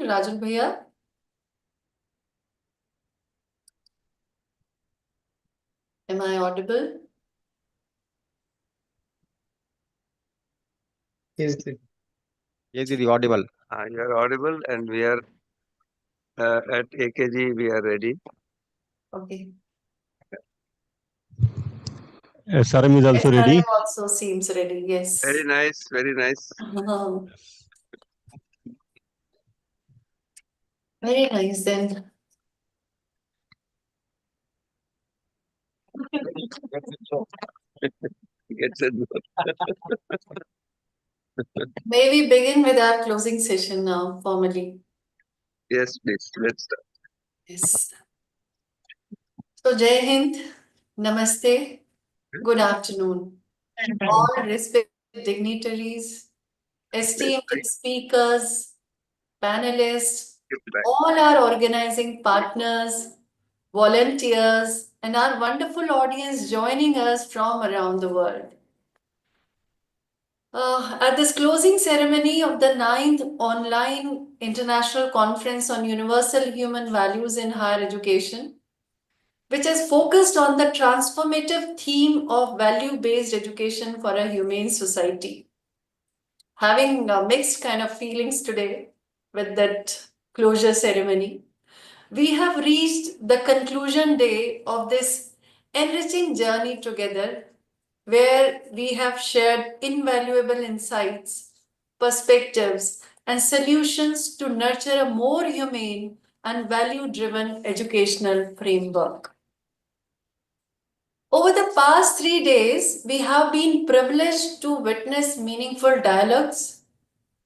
Rajan Bhaiya. Am I audible? Yes, Yes, it is audible. You are audible, and we are at AKG. We are ready. Okay. SRM is also ready. SRM also seems ready, yes. Very nice, very nice. Very nice then. Gets it. May we begin with our closing session now, formally? Yes, please. Let's start. Yes. So, Jai Hind, Namaste, good afternoon. All respected dignitaries, esteemed speakers, panelists, all our organizing partners, volunteers, and our wonderful audience joining us from around the world. At this closing ceremony of the 9th Online International Conference on Universal Human Values in Higher Education, which is focused on the transformative theme of value-based education for a humane society. Having mixed kind of feelings today with that closure ceremony, we have reached the conclusion day of this enriching journey together, where we have shared invaluable insights, perspectives, and solutions to nurture a more humane and value-driven educational framework. Over the past 3 days, we have been privileged to witness meaningful dialogues,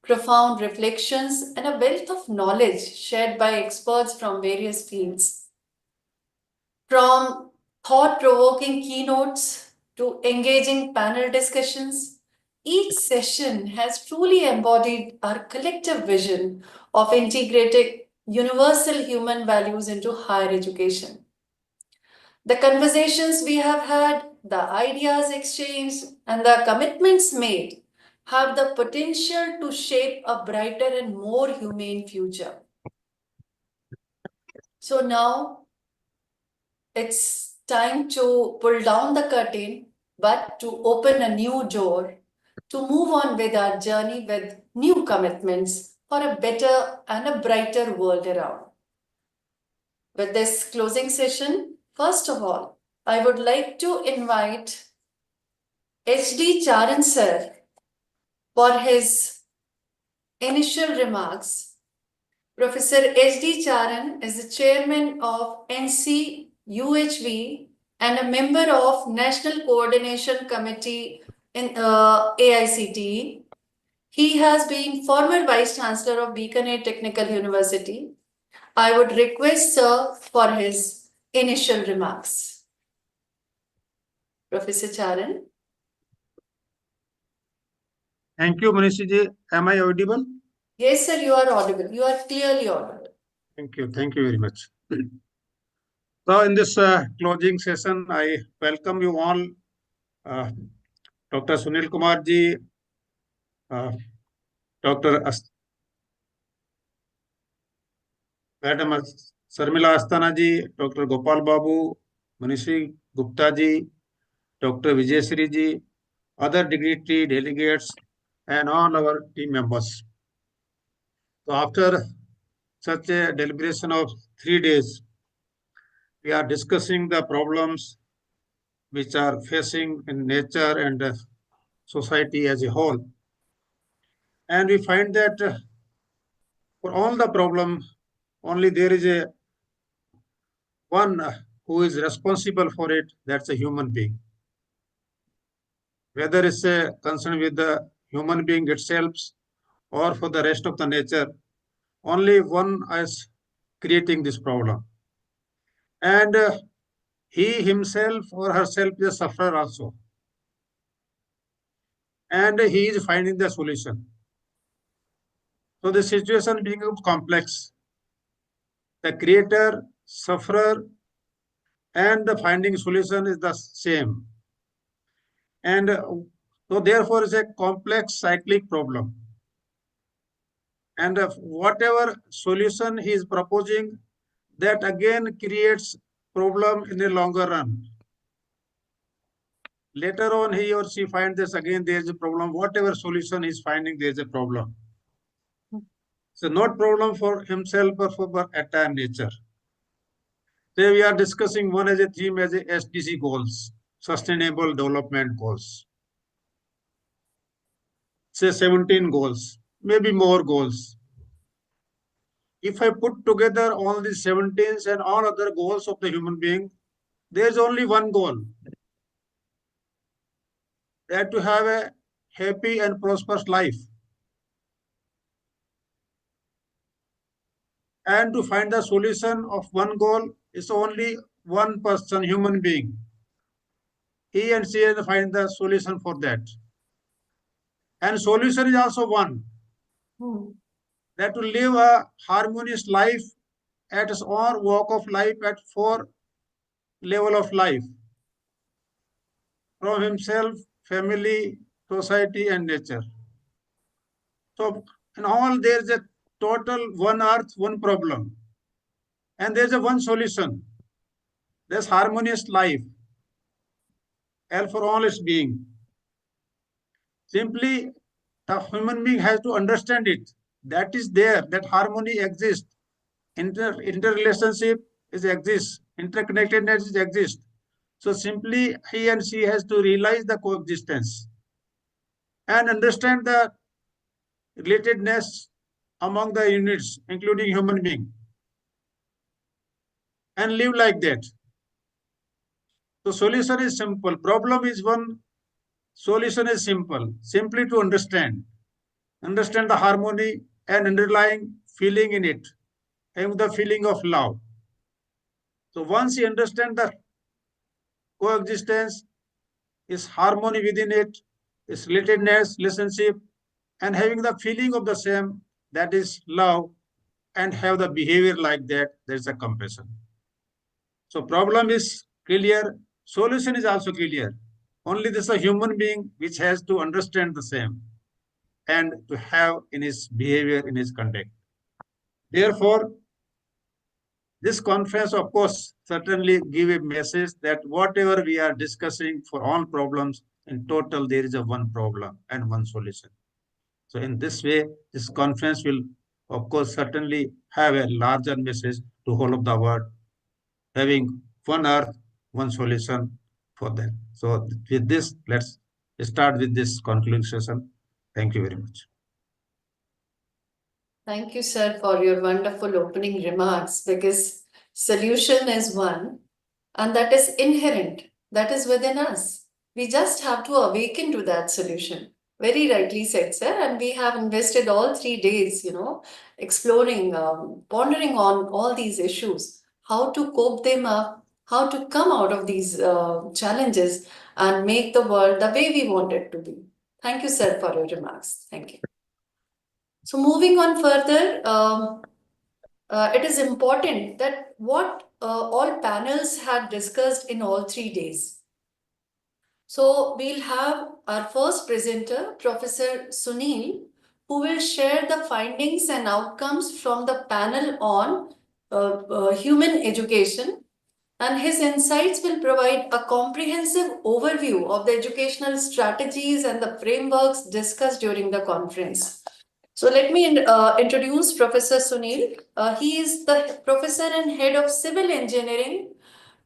profound reflections, and a wealth of knowledge shared by experts from various fields. From thought-provoking keynotes to engaging panel discussions, each session has truly embodied our collective vision of integrating universal human values into higher education. The conversations we have had, the ideas exchanged, and the commitments made have the potential to shape a brighter and more humane future. So now it's time to pull down the curtain, but to open a new door, to move on with our journey with new commitments for a better and a brighter world around. With this closing session, first of all, I would like to invite H.D. Charan sir for his initial remarks. Professor H.D. Charan is the chairman of NC-UHV and a member of National Coordination Committee in AICTE. He has been former Vice Chancellor of Bikaner Technical University. I would request sir for his initial remarks. Professor Charan. Thank you, Manishi. Am I audible? Yes, sir, you are audible. You are clearly audible. Thank you. Thank you very much. So, in this closing session, I welcome you all, Dr. Sunil Kumar ji, Dr. Madam Sarmila Asthana ji, Dr. Gopal Babu, Manishi Gupta ji, Dr. Vijay ji, other dignitary delegates, and all our team members. So after such a deliberation of 3 days, we are discussing the problems which are facing in nature and society as a whole. And we find that for all the problem, only there is a one who is responsible for it, that's a human being. Whether it's a concern with the human being itself or for the rest of the nature, only one is creating this problem. And he himself or herself is a sufferer also. And he is finding the solution. So the situation becomes complex. The creator, sufferer, and the finding solution is the same. And so therefore it's a complex cyclic problem. And whatever solution he is proposing, that again creates problem in the longer run. Later on, he or she finds this again, there is a problem. Whatever solution is finding, there is a problem. So not problem for himself, but for entire nature. Today we are discussing one as a theme as a SDG goals, Sustainable Development Goals. Say 17 goals, maybe more goals. If I put together all these 17 and all other goals of the human being, there is only one goal. That to have a happy and prosperous life. And to find the solution of one goal is only one person, human being. He and she has find the solution for that. And solution is also one. That to live a harmonious life at his own walk of life at 4 level of life. From himself, family, society, and nature. So in all there is a total one earth, one problem. And there is a one solution. There's harmonious life. And for all its being. Simply the human being has to understand it. That is there, that harmony exists. Interrelationship is exists. Interconnectedness exists. So simply he and she has to realize the coexistence and understand the relatedness among the units, including human being, and live like that. So solution is simple. Problem is one. Solution is simple. Simply to understand the harmony and underlying feeling in it, and the feeling of love. So once you understand the coexistence, is harmony within it, is relatedness, relationship, and having the feeling of the same, that is love, and have the behavior like that, there is a compassion. So problem is clear, solution is also clear. Only this is a human being which has to understand the same and to have in his behavior, in his conduct. Therefore, this conference, of course, certainly give a message that whatever we are discussing for all problems, in total, there is a one problem and one solution. So in this way, this conference will, of course, certainly have a larger message to whole of the world, having one earth, one solution for that. So with this, let's start with this concluding session. Thank you very much. Thank you, sir, for your wonderful opening remarks, because solution is one, and that is inherent, that is within us. We just have to awaken to that solution. Very rightly said, sir, and we have invested all 3 days, exploring, pondering on all these issues, how to cope them up, how to come out of these challenges and make the world the way we want it to be. Thank you, sir, for your remarks. Thank you. So moving on further, it is important that what all panels had discussed in all 3 days. So we'll have our first presenter, Professor Sunil, who will share the findings and outcomes from the panel on human education, and his insights will provide a comprehensive overview of the educational strategies and the frameworks discussed during the conference. So let me introduce Professor Sunil. He is the professor and head of civil engineering,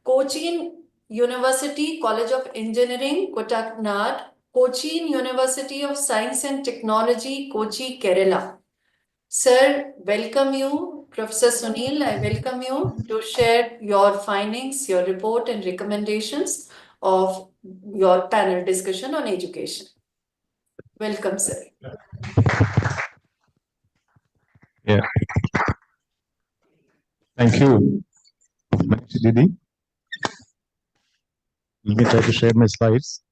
Cochin University College of Engineering, Kottakkal, Cochin University of Science and Technology, Kochi, Kerala. Sir, welcome you. Professor Sunil, I welcome you to share your findings, your report and recommendations of your panel discussion on education. Welcome, sir. Yeah. Thank you, Manishi Didi. Let me try to share my slides.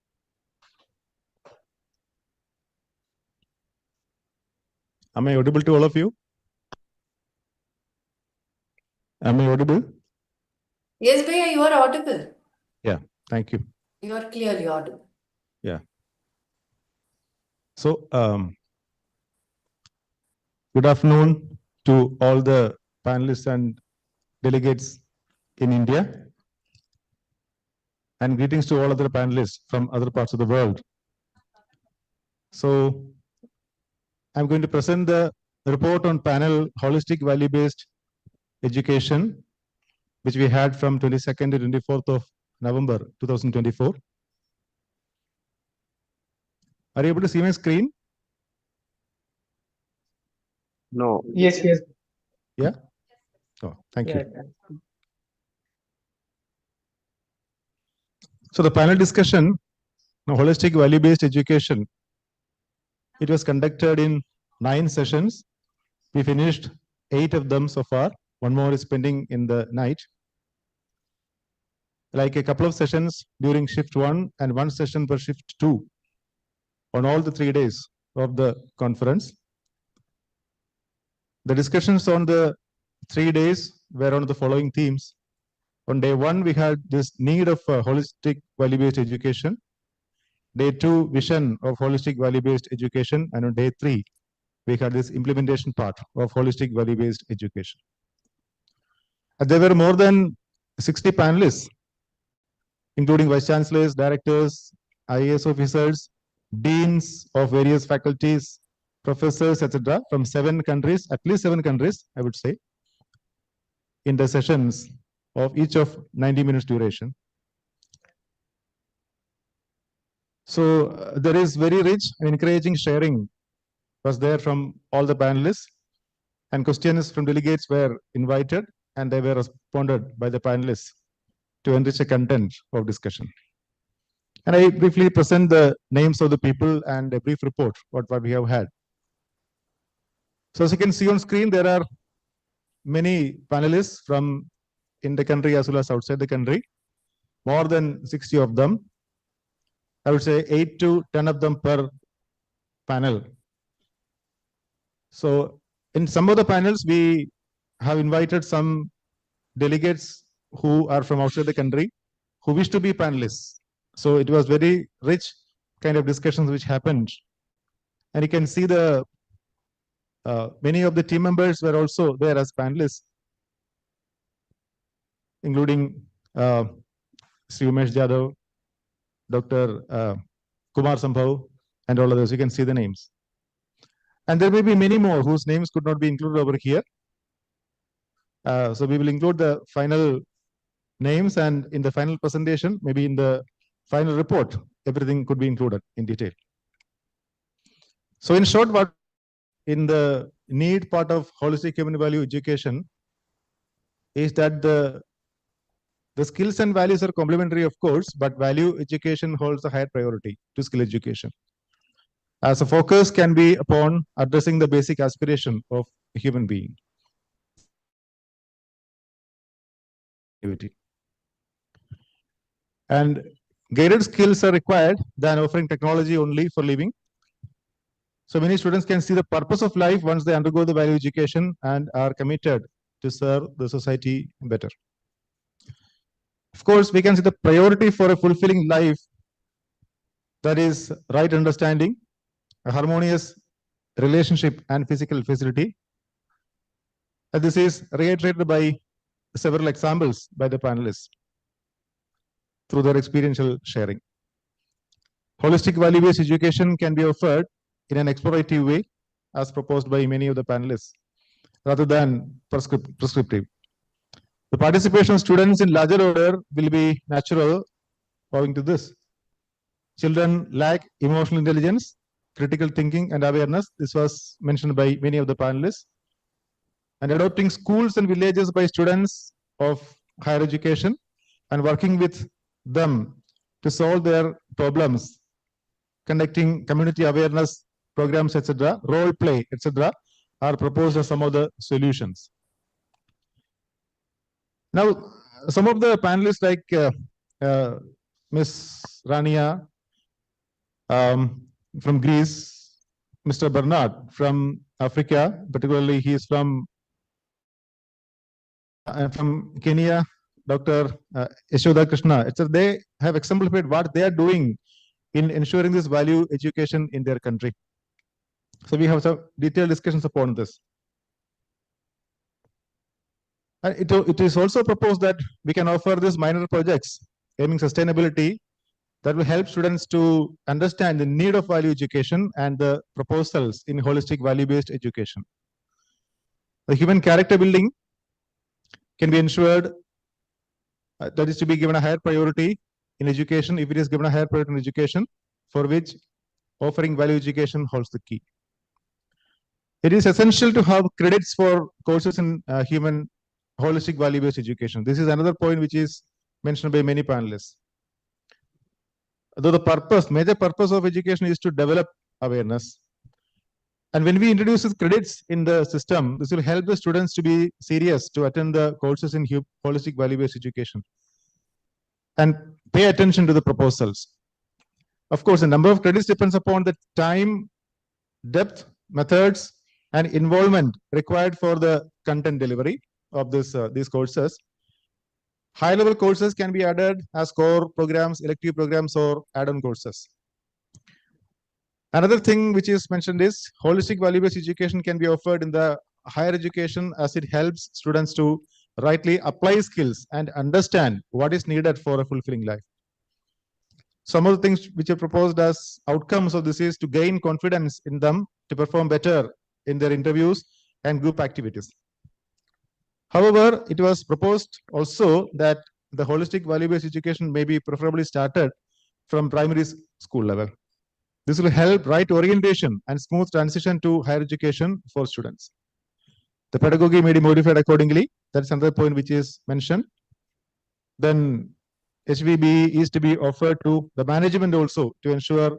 Am I audible to all of you? Am I audible? Yes, Bhaiya, you are audible. Yeah, thank you. You are clearly audible. Yeah. So, Good afternoon to all the panelists and delegates in India. And greetings to all other panelists from other parts of the world. So I'm going to present the report on panel Holistic Value-Based Education, which we had from 22nd to 24th of November 2024. Are you able to see my screen? No. Yes, yes. Yeah? Oh, thank you. Yeah. So the panel discussion, Holistic Value-Based Education, it was conducted in 9 sessions. We finished 8 of them so far. One more is pending in the night. Like a couple of sessions during shift 1 and 1 session per shift 2 on all the 3 days of the conference. The discussions on the 3 days were on the following themes. On day 1, we had this need of holistic value-based education. Day 2, vision of holistic value-based education. And on day 3, we had this implementation part of holistic value-based education. And there were more than 60 panelists, including vice chancellors, directors, IAS officers, deans of various faculties, professors, etc., from 7 countries, at least 7 countries, I would say, in the sessions of each of 90 minutes duration. So there is very rich and encouraging sharing was there from all the panelists, and questions from delegates were invited and they were responded by the panelists to enrich the content of discussion. And I briefly present the names of the people and a brief report what we have had. So as you can see on screen, there are many panelists from in the country as well as outside the country, more than 60 of them. I would say 8 to 10 of them per panel. So in some of the panels, we have invited some delegates who are from outside the country who wish to be panelists. So it was very rich kind of discussions which happened. And you can see the many of the team members were also there as panelists, including Sri Umesh Jadhav, Dr. Kumar Sambhav, and all others. You can see the names. And there may be many more whose names could not be included over here. So we will include the final names, and in the final presentation, maybe in the final report, everything could be included in detail. So in short, what in the need part of holistic human value education is that the skills and values are complementary, of course, but value education holds a higher priority to skill education, as a focus can be upon addressing the basic aspiration of a human being. And guided skills are required than offering technology only for living. So many students can see the purpose of life once they undergo the value education and are committed to serve the society better. Of course, we can see the priority for a fulfilling life, that is right understanding, a harmonious relationship and physical facility. And this is reiterated by several examples by the panelists through their experiential sharing. Holistic value-based education can be offered in an explorative way, as proposed by many of the panelists, rather than prescriptive. The participation of students in larger order will be natural owing to this. Children lack emotional intelligence, critical thinking, and awareness. This was mentioned by many of the panelists. And adopting schools and villages by students of higher education and working with them to solve their problems, conducting community awareness programs, etc., role play, etc., are proposed as some of the solutions. Now, some of the panelists like Ms. Rania from Greece, Mr. Bernard from Africa, particularly he is from Kenya, Dr. Yashoda Krishna, etc. They have exemplified what they are doing in ensuring this value education in their country. So we have some detailed discussions upon this. And it is also proposed that we can offer these minor projects aiming sustainability that will help students to understand the need of value education and the proposals in holistic value-based education. The human character building can be ensured that is to be given a higher priority in education if it is given a higher priority in education, for which offering value education holds the key. It is essential to have credits for courses in human holistic value-based education. This is another point which is mentioned by many panelists. Though the major purpose of education is to develop awareness. And when we introduce these credits in the system, this will help the students to be serious to attend the courses in holistic value-based education and pay attention to the proposals. Of course, the number of credits depends upon the time, depth, methods, and involvement required for the content delivery of these courses. High-level courses can be added as core programs, elective programs, or add-on courses. Another thing which is mentioned is holistic value-based education can be offered in the higher education as it helps students to rightly apply skills and understand what is needed for a fulfilling life. Some of the things which are proposed as outcomes of this is to gain confidence in them to perform better in their interviews and group activities. However, it was proposed also that the holistic value-based education may be preferably started from primary school level. This will help right orientation and smooth transition to higher education for students. The pedagogy may be modified accordingly. That's another point which is mentioned. Then HVB is to be offered to the management also to ensure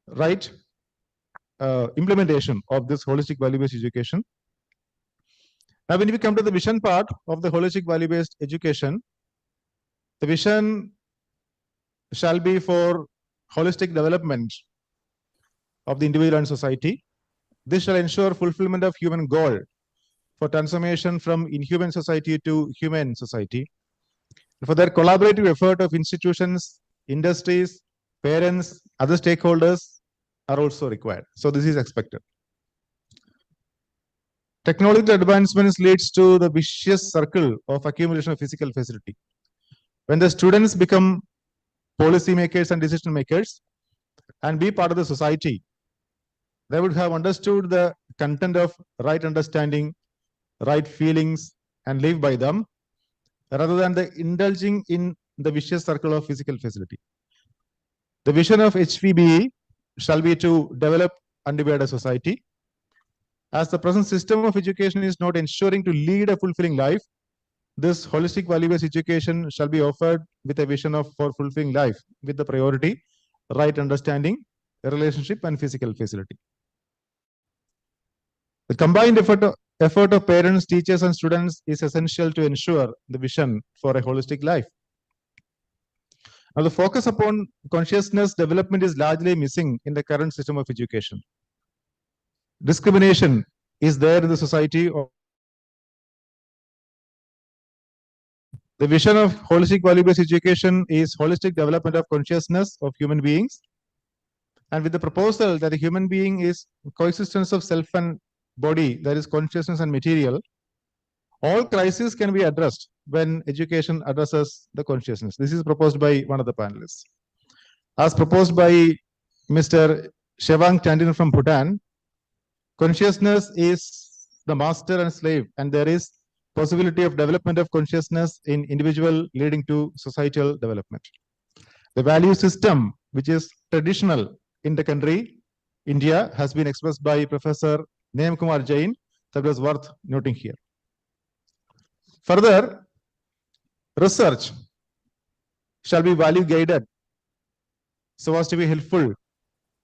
right implementation of this holistic value-based education. Now, when we come to the vision part of the holistic value-based education, the vision shall be for holistic development of the individual and society. This shall ensure fulfillment of human goal for transformation from inhuman society to human society. For that collaborative effort of institutions, industries, parents, other stakeholders are also required. So this is expected. Technological advancements leads to the vicious circle of accumulation of physical facility. When the students become policy makers and decision makers and be part of the society, they would have understood the content of right understanding, right feelings, and live by them, rather than the indulging in the vicious circle of physical facility. The vision of HVBE shall be to develop undivided society. As the present system of education is not ensuring to lead a fulfilling life, this holistic value-based education shall be offered with a vision of for fulfilling life with the priority, right understanding, relationship, and physical facility. The combined effort of parents, teachers, and students is essential to ensure the vision for a holistic life. Now, the focus upon consciousness development is largely missing in the current system of education. Discrimination is there in the society. The vision of holistic value-based education is holistic development of consciousness of human beings. And with the proposal that a human being is coexistence of self and body, that is consciousness and material, all crises can be addressed when education addresses the consciousness. This is proposed by one of the panelists. As proposed by Mr. Shevang Tandon from Bhutan, consciousness is the master and slave, and there is possibility of development of consciousness in individual leading to societal development. The value system, which is traditional in the country, India, has been expressed by Professor Neem Kumar Jain. That was worth noting here. Further, research shall be value guided so as to be helpful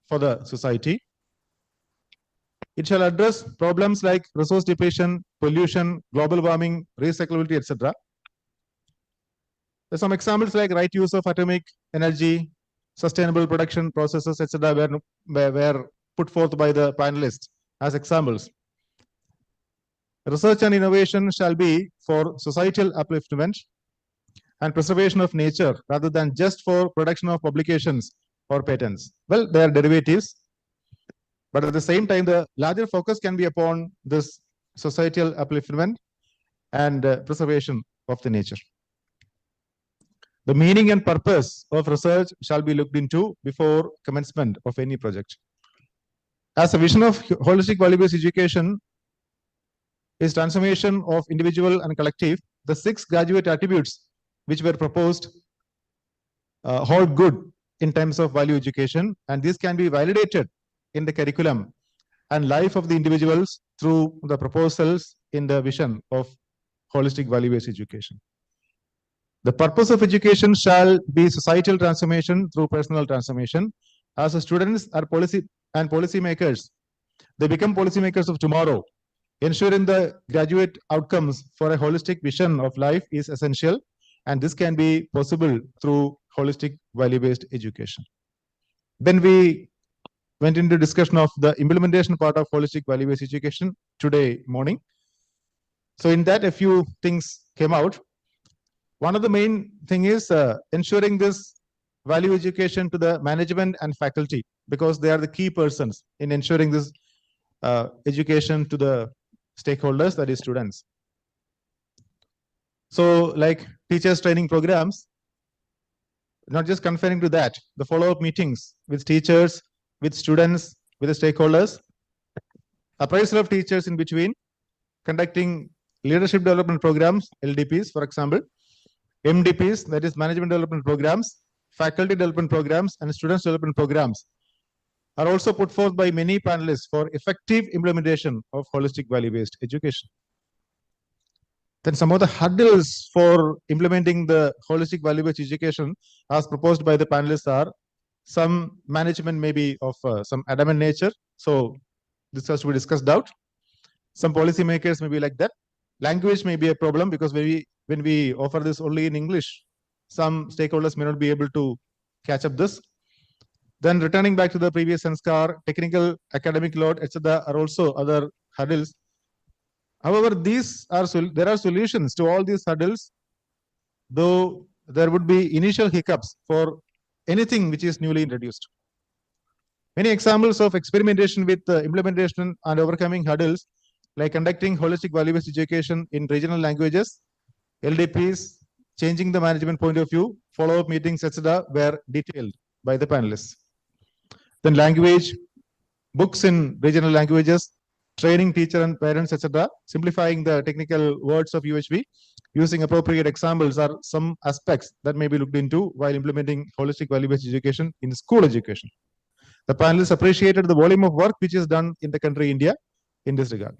for the society. It shall address problems like resource depletion, pollution, global warming, recyclability, etc. There's some examples like right use of atomic energy, sustainable production processes, etc. were put forth by the panelists as examples. Research and innovation shall be for societal upliftment and preservation of nature rather than just for production of publications or patents. Well, they are derivatives. But at the same time, the larger focus can be upon this societal upliftment and preservation of the nature. The meaning and purpose of research shall be looked into before commencement of any project. As a vision of holistic value-based education is transformation of individual and collective, the 6 graduate attributes which were proposed hold good in terms of value education, and this can be validated in the curriculum and life of the individuals through the proposals in the vision of holistic value-based education. The purpose of education shall be societal transformation through personal transformation. As the students are policy makers, they become policymakers of tomorrow. Ensuring the graduate outcomes for a holistic vision of life is essential, and this can be possible through holistic value-based education. Then we went into discussion of the implementation part of holistic value-based education today morning. So in that, a few things came out. One of the main thing is ensuring this value education to the management and faculty, because they are the key persons in ensuring this education to the stakeholders, that is students. So like teachers training programs, not just confining to that, the follow-up meetings with teachers, with students, with the stakeholders, appraisal of teachers in between, conducting leadership development programs, LDPs, for example, MDPs, that is management development programs, faculty development programs, and students development programs are also put forth by many panelists for effective implementation of holistic value-based education. Then some of the hurdles for implementing the holistic value-based education as proposed by the panelists are: some management may be of some adamant nature, so this has to be discussed out. Some policymakers may be like that. Language may be a problem, because when we offer this only in English, some stakeholders may not be able to catch up this. Then returning back to the previous sanskar, technical, academic load, etc. are also other hurdles. However, there are solutions to all these hurdles, though there would be initial hiccups for anything which is newly introduced. Many examples of experimentation with implementation and overcoming hurdles, like conducting holistic value-based education in regional languages, LDPs, changing the management point of view, follow-up meetings, etc., were detailed by the panelists. Then language, books in regional languages, training teacher and parents, etc., simplifying the technical words of UHV, using appropriate examples are some aspects that may be looked into while implementing holistic value-based education in school education. The panelists appreciated the volume of work which is done in the country India in this regard.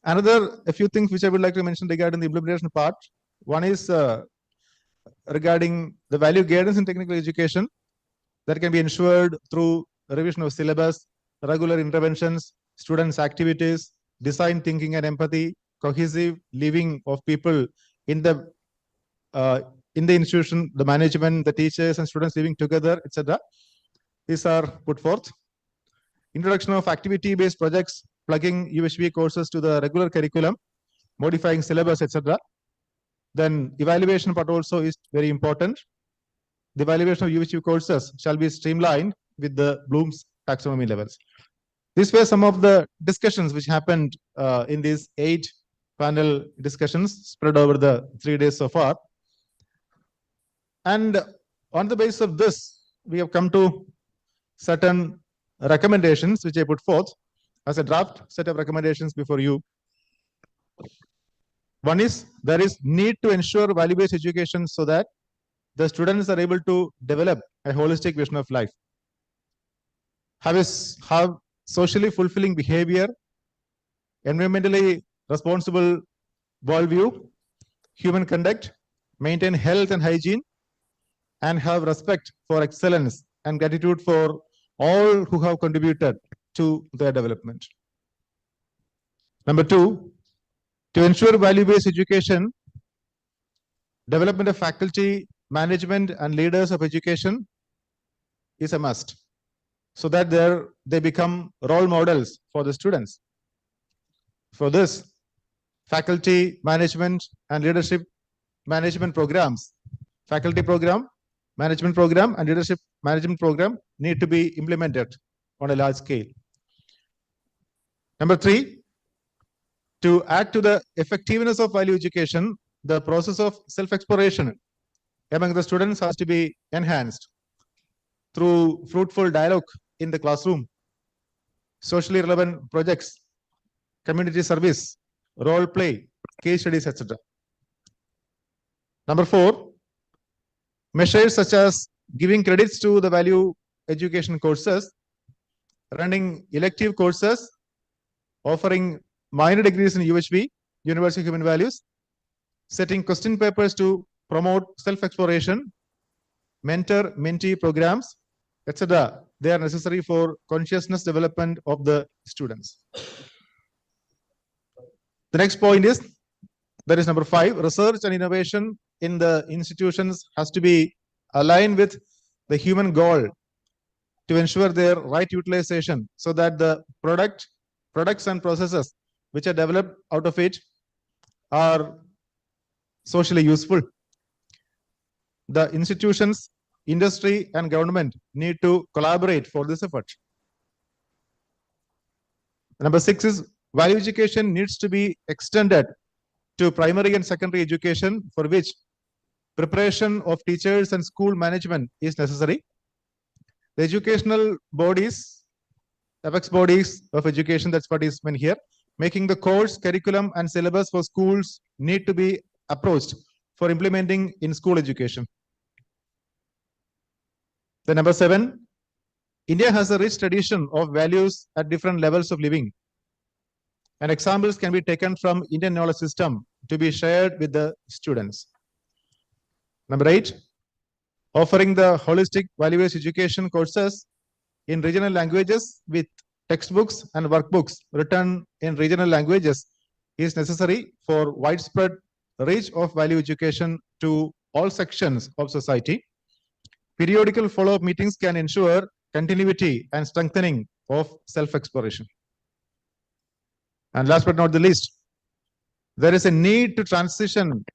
A few things which I would like to mention regarding the implementation part. One is regarding the value guidance in technical education that can be ensured through revision of syllabus, regular interventions, students' activities, design thinking and empathy, cohesive living of people in the institution, the management, the teachers and students living together, etc. These are put forth. Introduction of activity-based projects, plugging UHV courses to the regular curriculum, modifying syllabus, etc. Then evaluation part also is very important. The evaluation of UHV courses shall be streamlined with the Bloom's taxonomy levels. These were some of the discussions which happened in these 8 panel discussions spread over the 3 days so far. And on the basis of this, we have come to certain recommendations which I put forth as a draft set of recommendations before you. One is, there is need to ensure value-based education so that the students are able to develop a holistic vision of life, have socially fulfilling behavior, environmentally responsible worldview, human conduct, maintain health and hygiene, and have respect for excellence and gratitude for all who have contributed to their development. Number 2, to ensure value-based education, development of faculty, management, and leaders of education is a must, so that they become role models for the students. For this, faculty, management, and leadership management programs, faculty program, management program, and leadership management program need to be implemented on a large scale. Number 3, to add to the effectiveness of value education, the process of self-exploration among the students has to be enhanced through fruitful dialogue in the classroom, socially relevant projects, community service, role play, case studies, etc. Number 4, measures such as giving credits to the value education courses, running elective courses, offering minor degrees in UHV, Universal Human Values, setting question papers to promote self-exploration, mentor-mentee programs, etc. They are necessary for consciousness development of the students. The next point is, that is number 5, research and innovation in the institutions has to be aligned with the human goal to ensure their right utilization, so that the products and processes which are developed out of it are socially useful. The institutions, industry, and government need to collaborate for this effort. Number 6 is, value education needs to be extended to primary and secondary education, for which preparation of teachers and school management is necessary. The educational bodies, apex bodies of education, that's what is meant here, making the course, curriculum, and syllabus for schools need to be approached for implementing in school education. The number 7, India has a rich tradition of values at different levels of living, and examples can be taken from Indian knowledge system to be shared with the students. Number 8, offering the holistic value-based education courses in regional languages with textbooks and workbooks written in regional languages is necessary for widespread reach of value education to all sections of society. Periodical follow-up meetings can ensure continuity and strengthening of self-exploration. And last but not the least, there is a need to transition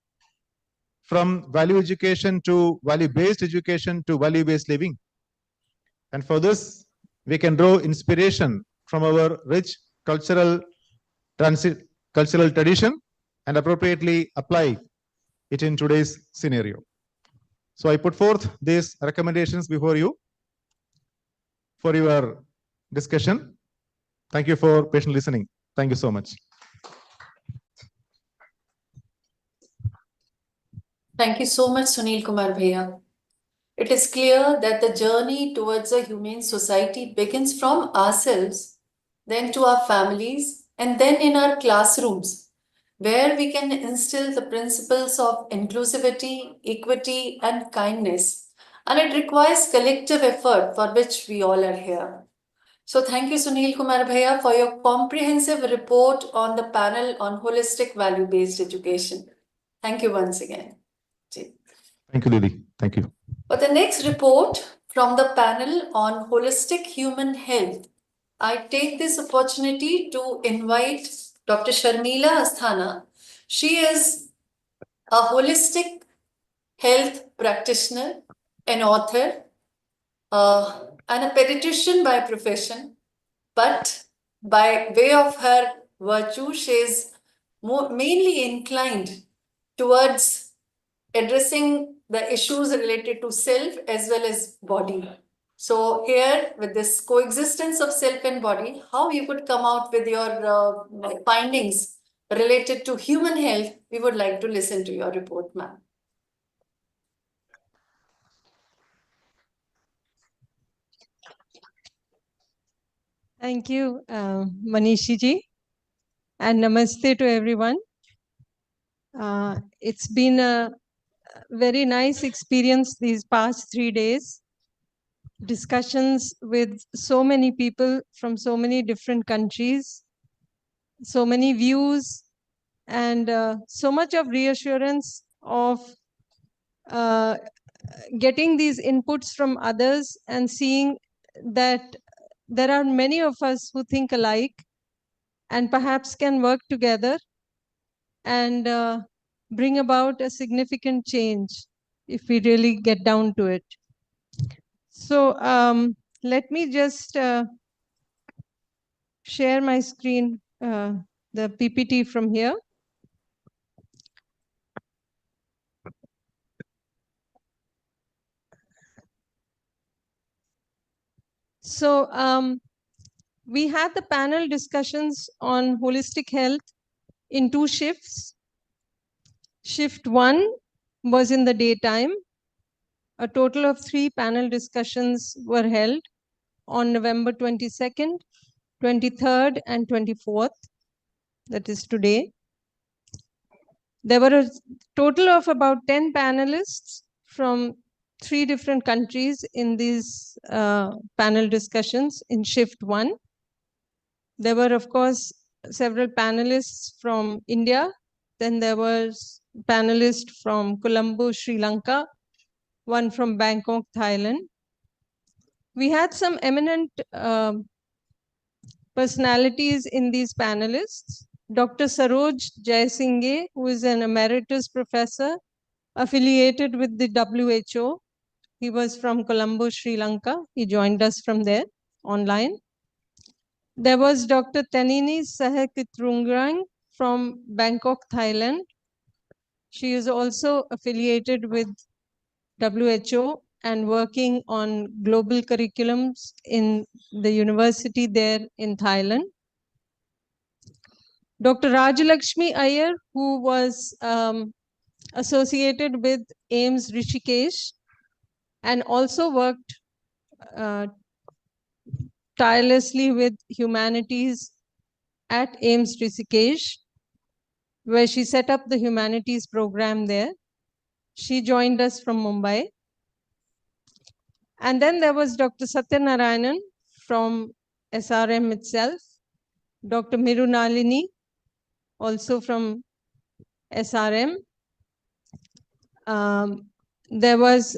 from value education to value-based education to value-based living. And for this, we can draw inspiration from our rich cultural tradition and appropriately apply it in today's scenario. So I put forth these recommendations before you for your discussion. Thank you for patient listening. Thank you so much. Thank you so much, Sunil Kumar Bhaiya. It is clear that the journey towards a humane society begins from ourselves, then to our families, and then in our classrooms, where we can instill the principles of inclusivity, equity, and kindness. And it requires collective effort, for which we all are here. So thank you, Sunil Kumar Bhaiya, for your comprehensive report on the panel on holistic value-based education. Thank you once again. Thank you, Lily. Thank you. For the next report from the panel on holistic human health, I take this opportunity to invite Dr. Sharmila Asthana. She is a holistic health practitioner, an author, and a pediatrician by profession, but by way of her virtue, she is mainly inclined towards addressing the issues related to self as well as body. So here, with this coexistence of self and body, how you could come out with your findings related to human health, we would like to listen to your report, ma'am. Thank you, Manishi ji, and namaste to everyone. It's been a very nice experience these past 3 days. Discussions with so many people from so many different countries, so many views, and so much of reassurance of getting these inputs from others and seeing that there are many of us who think alike and perhaps can work together and bring about a significant change if we really get down to it. So let me just share my screen, the PPT from here. So we had the panel discussions on holistic health in 2 shifts. Shift 1 was in the daytime. A total of 3 panel discussions were held on November 22nd, 23rd, and 24th. That is today. There were a total of about 10 panelists from 3 different countries in these panel discussions in shift 1. There were, of course, several panelists from India. Then there was panelist from Colombo, Sri Lanka, one from Bangkok, Thailand. We had some eminent personalities in these panelists. Dr. Saroj Jaisinghe, who is an emeritus professor affiliated with the WHO. He was from Colombo, Sri Lanka. He joined us from there online. There was Dr. Tanini Sahakitrungrang from Bangkok, Thailand. She is also affiliated with WHO and working on global curriculums in the university there in Thailand. Dr. Rajalakshmi Iyer, who was associated with AIMS Rishikesh and also worked tirelessly with humanities at AIMS Rishikesh, where she set up the humanities program there. She joined us from Mumbai. And then there was Dr. Satyanarayanan from SRM itself, Dr. Mirunalini, also from SRM. There was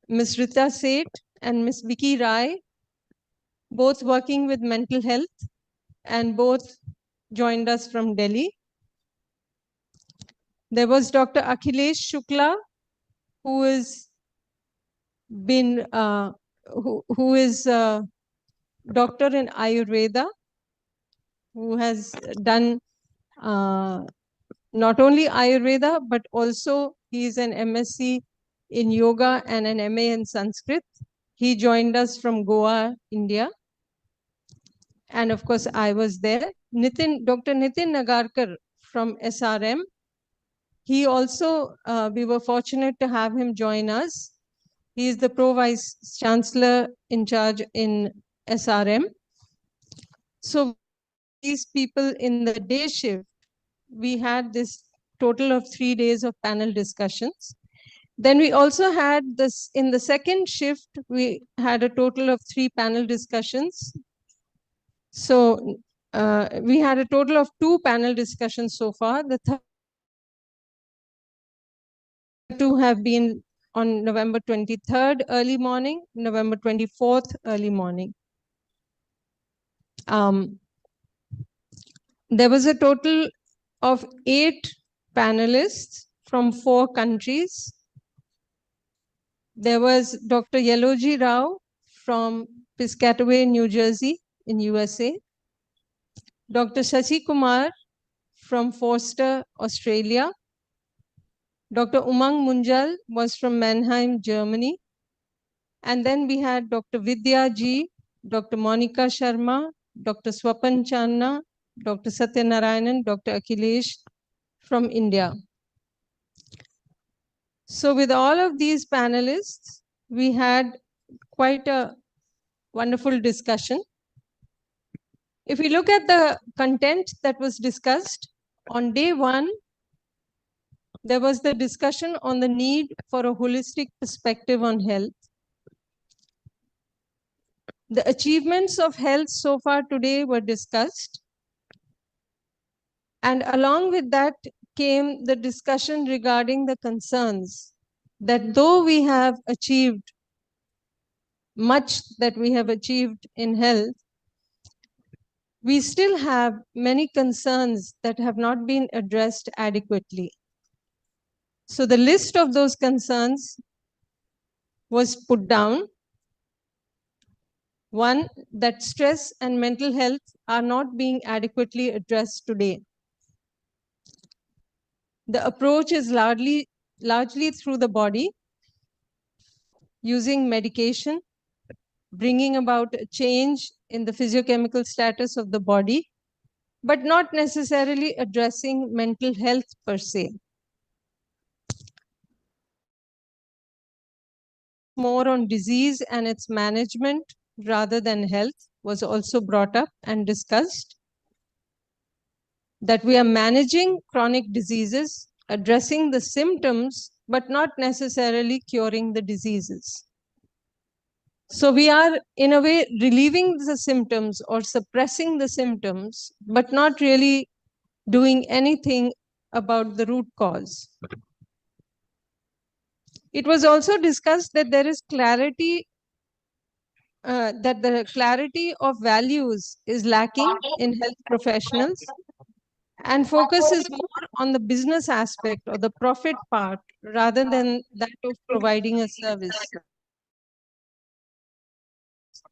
Ms. Rita Seth and Ms. Vicky Rai, both working with mental health, and both joined us from Delhi. There was Dr. Akhilesh Shukla, who is who is a doctor in Ayurveda, who has done not only Ayurveda, but also he is an MSc in yoga and an MA in Sanskrit. He joined us from Goa, India. And of course, I was there. Dr. Nitin Nagarkar from SRM. He also, we were fortunate to have him join us. He is the Pro Vice Chancellor in charge in SRM. So these people in the day shift, we had this total of 3 days of panel discussions. Then we also had this, in the second shift, we had a total of 3 panel discussions. So we had a total of 2 panel discussions so far. The third 2 have been on November 23rd early morning, November 24th early morning. There was a total of 8 panelists from 4 countries. There was Dr. Yeloji Rao from Piscataway, New Jersey in USA. Dr. Shashi Kumar from Forster, Australia. Dr. Umang Munjal was from Mannheim, Germany. And then we had Dr. Vidya Ji, Dr. Monica Sharma, Dr. Swapan Channa, Dr. Satyanarayanan, Dr. Akhilesh from India. So with all of these panelists, we had quite a wonderful discussion. If we look at the content that was discussed, on day 1, there was the discussion on the need for a holistic perspective on health. The achievements of health so far today were discussed. And along with that came the discussion regarding the concerns that though we have achieved much that we have achieved in health, we still have many concerns that have not been addressed adequately. So the list of those concerns was put down. One, that stress and mental health are not being adequately addressed today. The approach is largely through the body, using medication, bringing about a change in the physiochemical status of the body, but not necessarily addressing mental health per se. More on disease and its management rather than health was also brought up and discussed. That we are managing chronic diseases, addressing the symptoms, but not necessarily curing the diseases. So we are, in a way, relieving the symptoms or suppressing the symptoms, but not really doing anything about the root cause. It was also discussed that there is clarity, that the clarity of values is lacking in health professionals, and focus is more on the business aspect or the profit part rather than that of providing a service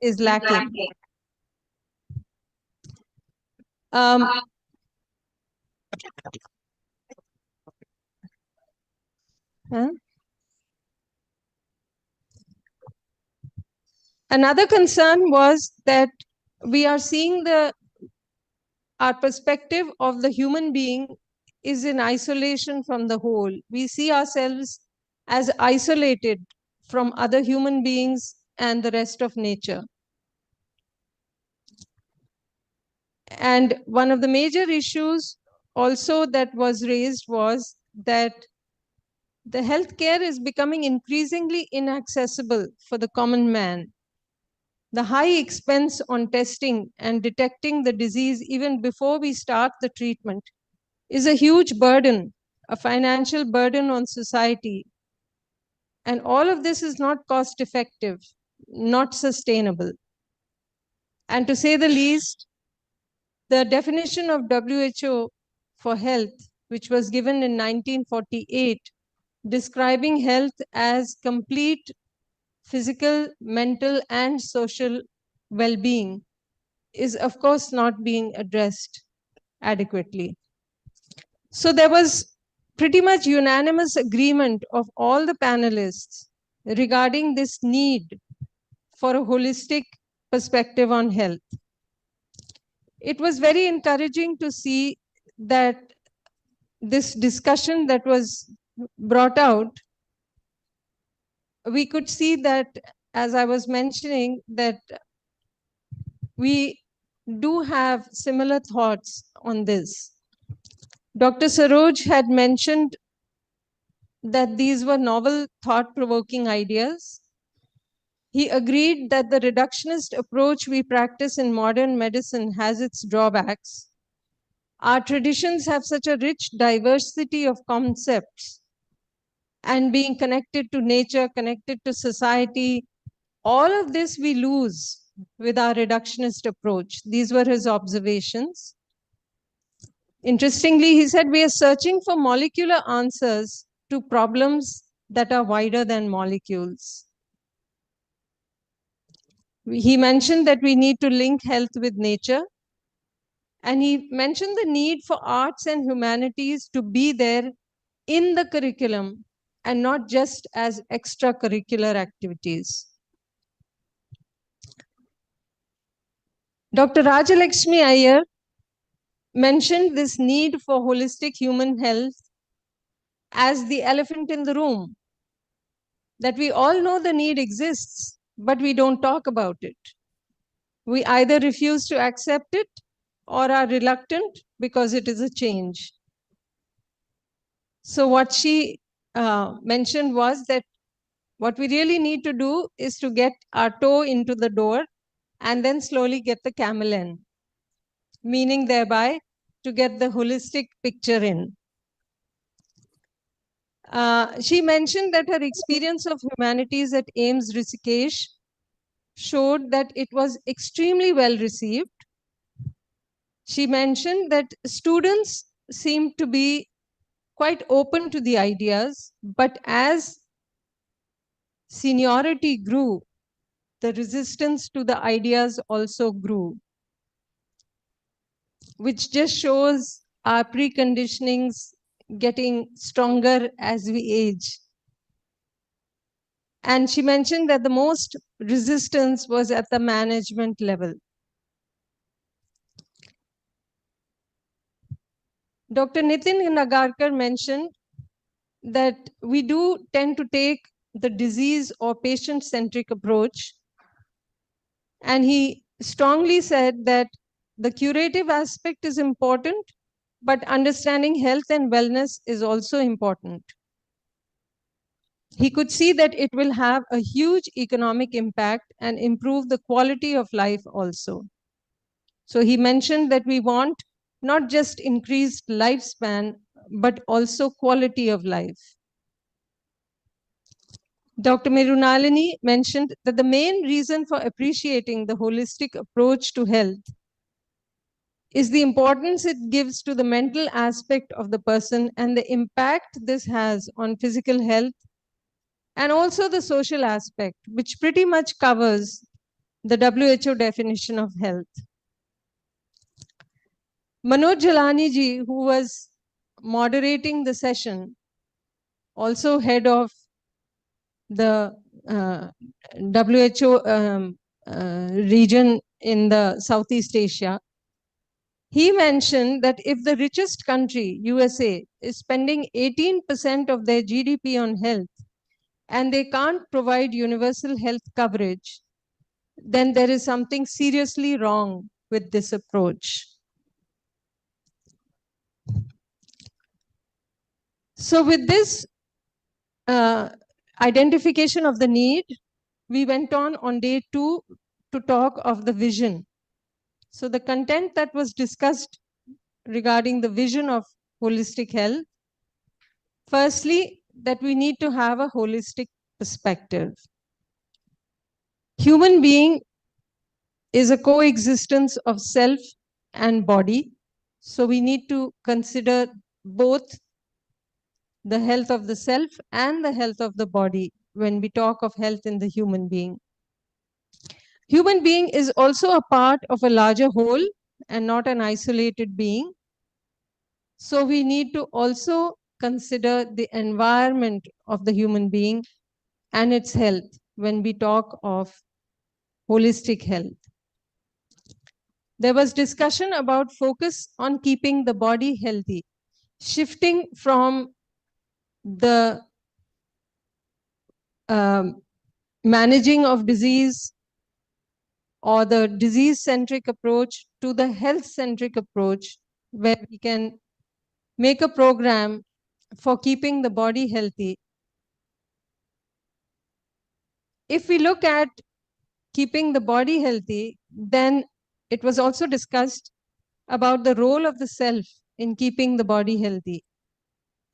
is lacking. Another concern was that we are seeing our perspective of the human being is in isolation from the whole. We see ourselves as isolated from other human beings and the rest of nature. And one of the major issues also that was raised was that the healthcare is becoming increasingly inaccessible for the common man. The high expense on testing and detecting the disease even before we start the treatment is a huge burden, a financial burden on society. And all of this is not cost effective, not sustainable. And to say the least, the definition of WHO for health, which was given in 1948, describing health as complete physical, mental, and social well-being, is of course not being addressed adequately. So there was pretty much unanimous agreement of all the panelists regarding this need for a holistic perspective on health. It was very encouraging to see that this discussion that was brought out, we could see that, as I was mentioning, that we do have similar thoughts on this. Dr. Saroj had mentioned that these were novel, thought-provoking ideas. He agreed that the reductionist approach we practice in modern medicine has its drawbacks. Our traditions have such a rich diversity of concepts, and being connected to nature, connected to society, all of this we lose with our reductionist approach. These were his observations. Interestingly, he said, we are searching for molecular answers to problems that are wider than molecules. He mentioned that we need to link health with nature. And he mentioned the need for arts and humanities to be there in the curriculum and not just as extracurricular activities. Dr. Rajalakshmi Iyer mentioned this need for holistic human health as the elephant in the room, that we all know the need exists, but we don't talk about it. We either refuse to accept it or are reluctant because it is a change. So what she mentioned was that what we really need to do is to get our toe into the door and then slowly get the camel in, meaning thereby to get the holistic picture in. She mentioned that her experience of humanities at AIIMS Rishikesh showed that it was extremely well received. She mentioned that students seemed to be quite open to the ideas, but as seniority grew, the resistance to the ideas also grew, which just shows our preconditionings getting stronger as we age. And she mentioned that the most resistance was at the management level. Dr. Nitin Nagarkar mentioned that we do tend to take the disease or patient-centric approach. And he strongly said that the curative aspect is important, but understanding health and wellness is also important. He could see that it will have a huge economic impact and improve the quality of life also. So he mentioned that we want not just increased lifespan, but also quality of life. Dr. Mirunalini mentioned that the main reason for appreciating the holistic approach to health is the importance it gives to the mental aspect of the person and the impact this has on physical health, and also the social aspect, which pretty much covers the WHO definition of health. Manoj Jalani ji, who was moderating the session, also head of the WHO region in the Southeast Asia, he mentioned that if the richest country, USA, is spending 18% of their GDP on health, and they can't provide universal health coverage, then there is something seriously wrong with this approach. So with this identification of the need, we went on day 2 to talk of the vision. So the content that was discussed regarding the vision of holistic health, firstly, that we need to have a holistic perspective. Human being is a coexistence of self and body. So we need to consider both the health of the self and the health of the body when we talk of health in the human being. Human being is also a part of a larger whole and not an isolated being. So we need to also consider the environment of the human being and its health when we talk of holistic health. There was discussion about focus on keeping the body healthy, shifting from the managing of disease or the disease-centric approach to the health-centric approach, where we can make a program for keeping the body healthy. If we look at keeping the body healthy, then it was also discussed about the role of the self in keeping the body healthy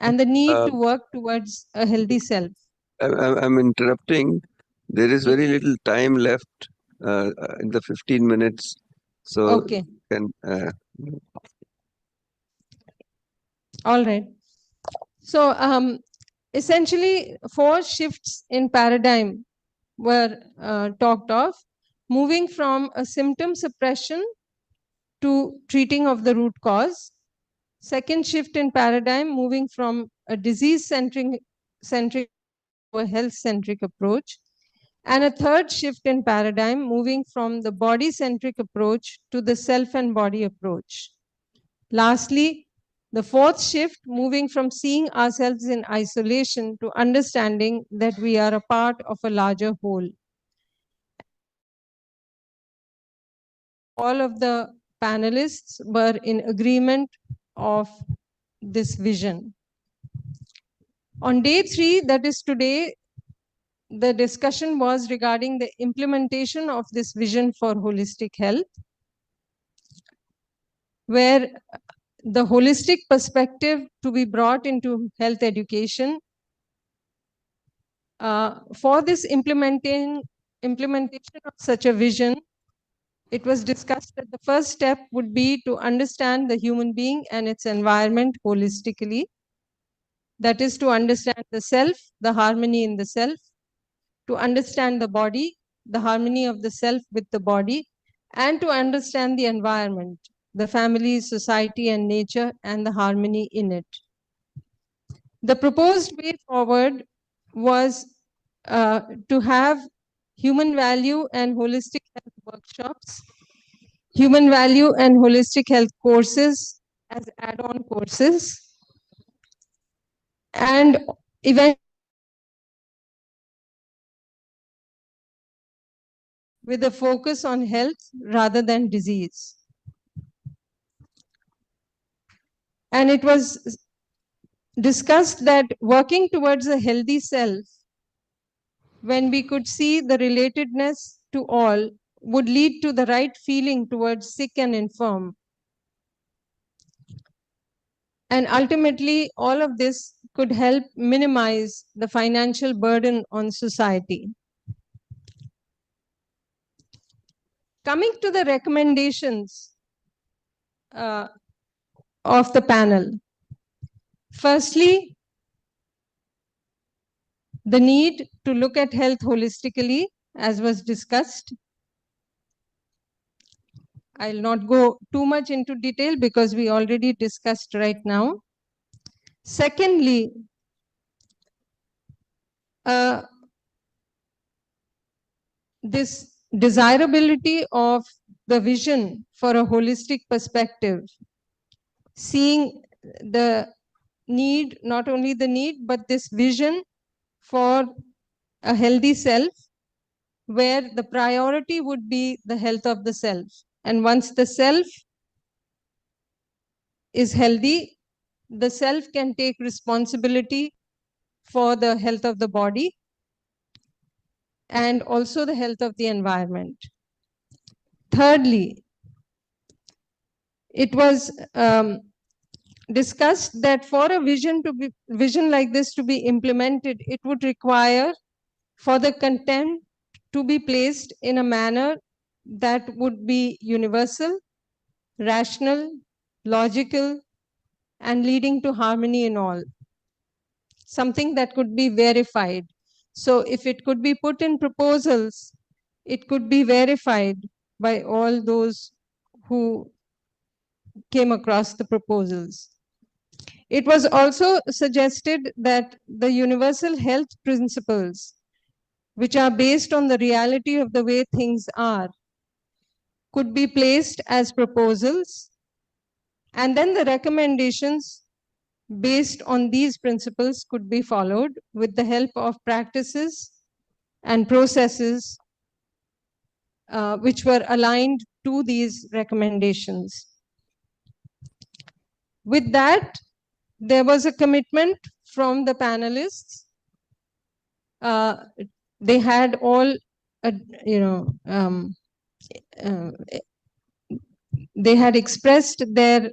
and the need to work towards a healthy self. I'm interrupting. There is very little time left in the 15 minutes. So Okay. can All right. So essentially 4 shifts in paradigm were talked of, moving from a symptom suppression to treating of the root cause. Second shift in paradigm, moving from a disease-centric to a health-centric approach. And a third shift in paradigm, moving from the body-centric approach to the self and body approach. Lastly, the fourth shift, moving from seeing ourselves in isolation to understanding that we are a part of a larger whole. All of the panelists were in agreement of this vision. On day 3, that is today, the discussion was regarding the implementation of this vision for holistic health, where the holistic perspective to be brought into health education. For this implementation of such a vision, it was discussed that the first step would be to understand the human being and its environment holistically. That is to understand the self, the harmony in the self, to understand the body, the harmony of the self with the body, and to understand the environment, the family, society, and nature, and the harmony in it. The proposed way forward was to have human value and holistic health workshops, human value and holistic health courses as add-on courses, and eventually with a focus on health rather than disease. And it was discussed that working towards a healthy self, when we could see the relatedness to all, would lead to the right feeling towards sick and infirm. And ultimately, all of this could help minimize the financial burden on society. Coming to the recommendations of the panel. Firstly, the need to look at health holistically, as was discussed. I'll not go too much into detail because we already discussed right now. Secondly, this desirability of the vision for a holistic perspective, seeing the need, not only the need, but this vision for a healthy self, where the priority would be the health of the self. And once the self is healthy, the self can take responsibility for the health of the body and also the health of the environment. Thirdly, it was discussed that for a vision like this to be implemented, it would require for the content to be placed in a manner that would be universal, rational, logical, and leading to harmony in all. Something that could be verified. So if it could be put in proposals, it could be verified by all those who came across the proposals. It was also suggested that the universal health principles, which are based on the reality of the way things are, could be placed as proposals, and then the recommendations based on these principles could be followed with the help of practices and processes which were aligned to these recommendations. With that, there was a commitment from the panelists. They had all, they had expressed their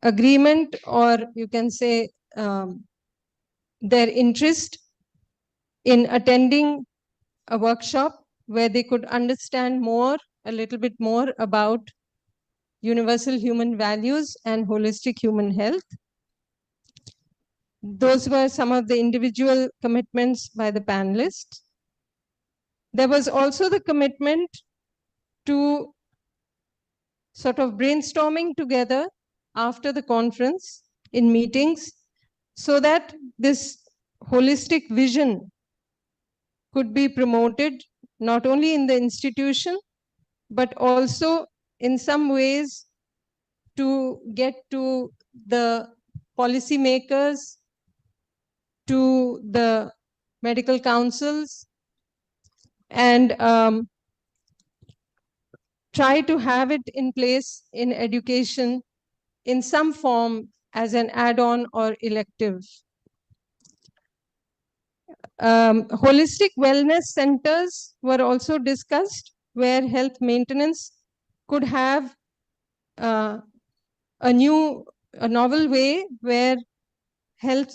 agreement, or you can say their interest in attending a workshop where they could understand more, a little bit more about universal human values and holistic human health. Those were some of the individual commitments by the panelists. There was also the commitment to sort of brainstorming together after the conference in meetings so that this holistic vision could be promoted not only in the institution, but also in some ways to get to the policymakers, to the medical councils, and try to have it in place in education in some form as an add-on or elective. Holistic wellness centers were also discussed, where health maintenance could have a novel way where health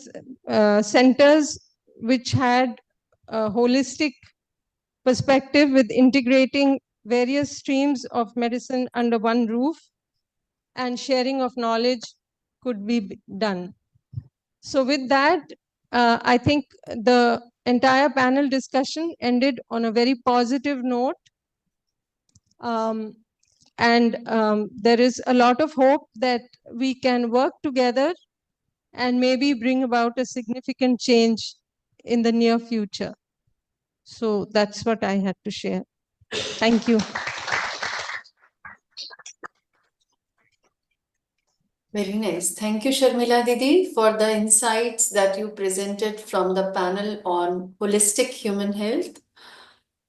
centers which had a holistic perspective with integrating various streams of medicine under one roof and sharing of knowledge could be done. So with that, I think the entire panel discussion ended on a very positive note. There is a lot of hope that we can work together and maybe bring about a significant change in the near future. So that's what I had to share. Thank you. Very nice. Thank you, Sharmila Didi, for the insights that you presented from the panel on holistic human health.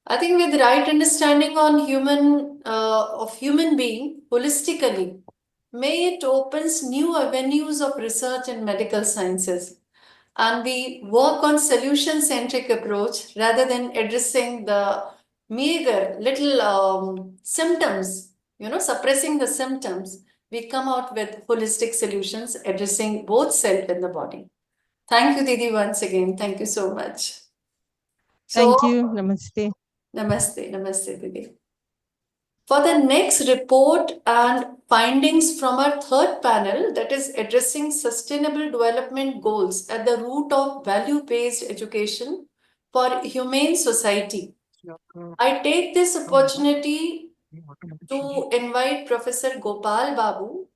I think with the right understanding on human being holistically, may it opens new avenues of research in medical sciences, and we work on solution-centric approach rather than addressing the meager little symptoms, suppressing the symptoms. We come out with holistic solutions addressing both self and the body. Thank you, Didi, once again. Thank you so much. Thank you. Namaste. Namaste, Didi. For the next report and findings from our third panel, that is addressing sustainable development goals at the root of value-based education for humane society, I take this opportunity to invite Professor Gopal Babu,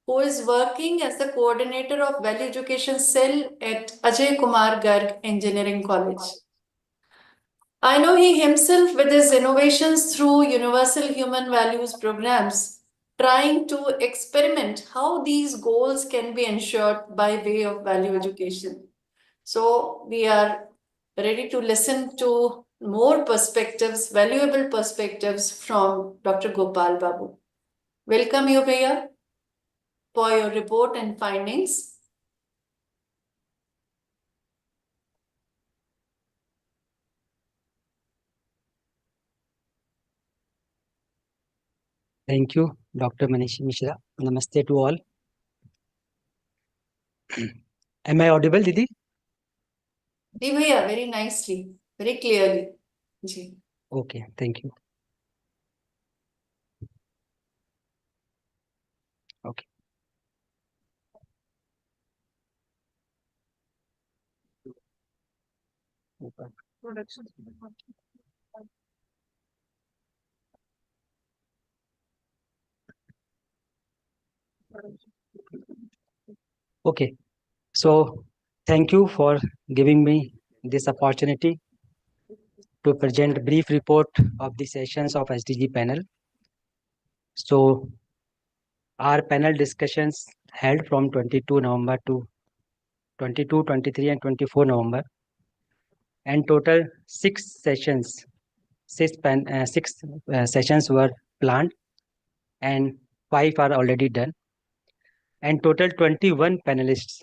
who is working as the coordinator of Value Education Cell at Ajay Kumar Garg Engineering College. I know he himself, with his innovations through Universal Human Values programs, trying to experiment how these goals can be ensured by way of value education. So we are ready to listen to more perspectives, valuable perspectives from Dr. Gopal Babu. Welcome you, Bhaiya, for your report and findings. Thank you, Dr. Manishi Mishra. Namaste to all. Am I audible, Didi? Ji, Bhaiya, very nicely, very clearly. Ji. Okay, thank you. Okay. Okay, so thank you for giving me this opportunity to present a brief report of the sessions of SDG panel. So our panel discussions held from 22 November to 22, 23 and 24 November, and total 6 sessions were planned and 5 are already done, and total 21 panelists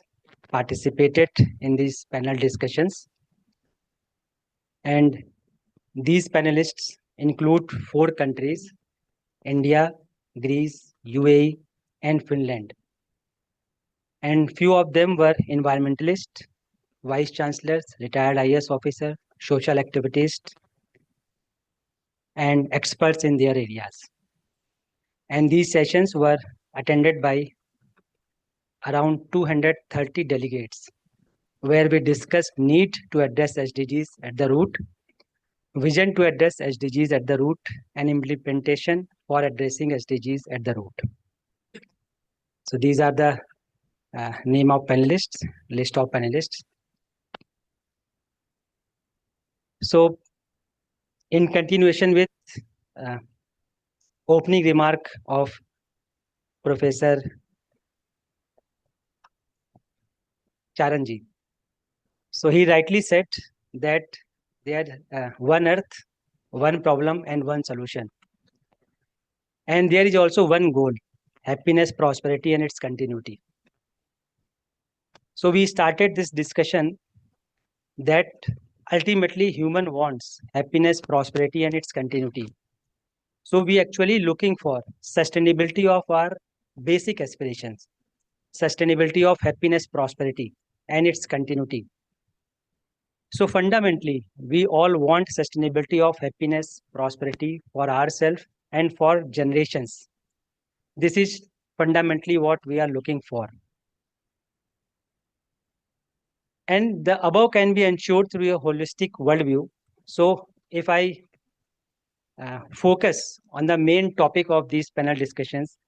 participated in these panel discussions, and these panelists include 4 countries: India, Greece, UAE and Finland, and few of them were environmentalists, vice chancellors, retired IAS officer, social activists and experts in their areas. And these sessions were attended by around 230 delegates, where we discussed need to address SDGs at the root, vision to address SDGs at the root, and implementation for addressing SDGs at the root. So these are the name of panelists, list of panelists. So in continuation with opening remark of Professor Charanji. So he rightly said that there one earth, one problem and one solution. And there is also one goal: happiness, prosperity and its continuity. So we started this discussion that ultimately human wants happiness, prosperity and its continuity. So we actually looking for sustainability of our basic aspirations, sustainability of happiness, prosperity and its continuity. So fundamentally, we all want sustainability of happiness, prosperity for ourselves and for generations. This is fundamentally what we are looking for. And the above can be ensured through a holistic worldview. So if I focus on the main topic of these panel discussions,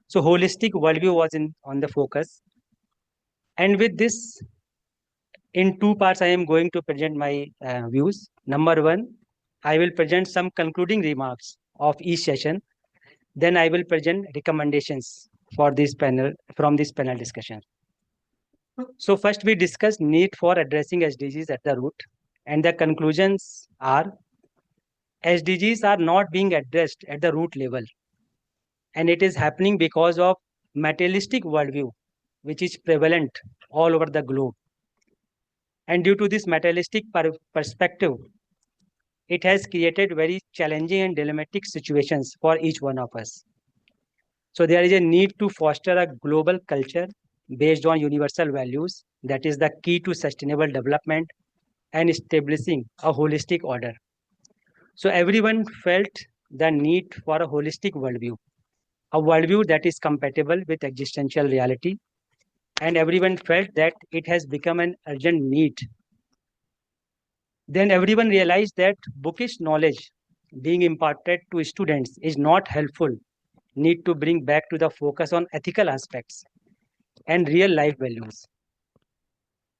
so holistic worldview was on the focus. And with this, in two parts, I am going to present my views. Number one, I will present some concluding remarks of each session. Then I will present recommendations for this panel from this panel discussion. So first we discuss need for addressing SDGs at the root, and the conclusions are SDGs are not being addressed at the root level, and it is happening because of materialistic worldview, which is prevalent all over the globe. And due to this materialistic perspective, it has created very challenging and dilemmatic situations for each one of us. So there is a need to foster a global culture based on universal values that is the key to sustainable development and establishing a holistic order. So everyone felt the need for a holistic worldview, a worldview that is compatible with existential reality, and everyone felt that it has become an urgent need. Then everyone realized that bookish knowledge being imparted to students is not helpful, need to bring back to the focus on ethical aspects and real life values.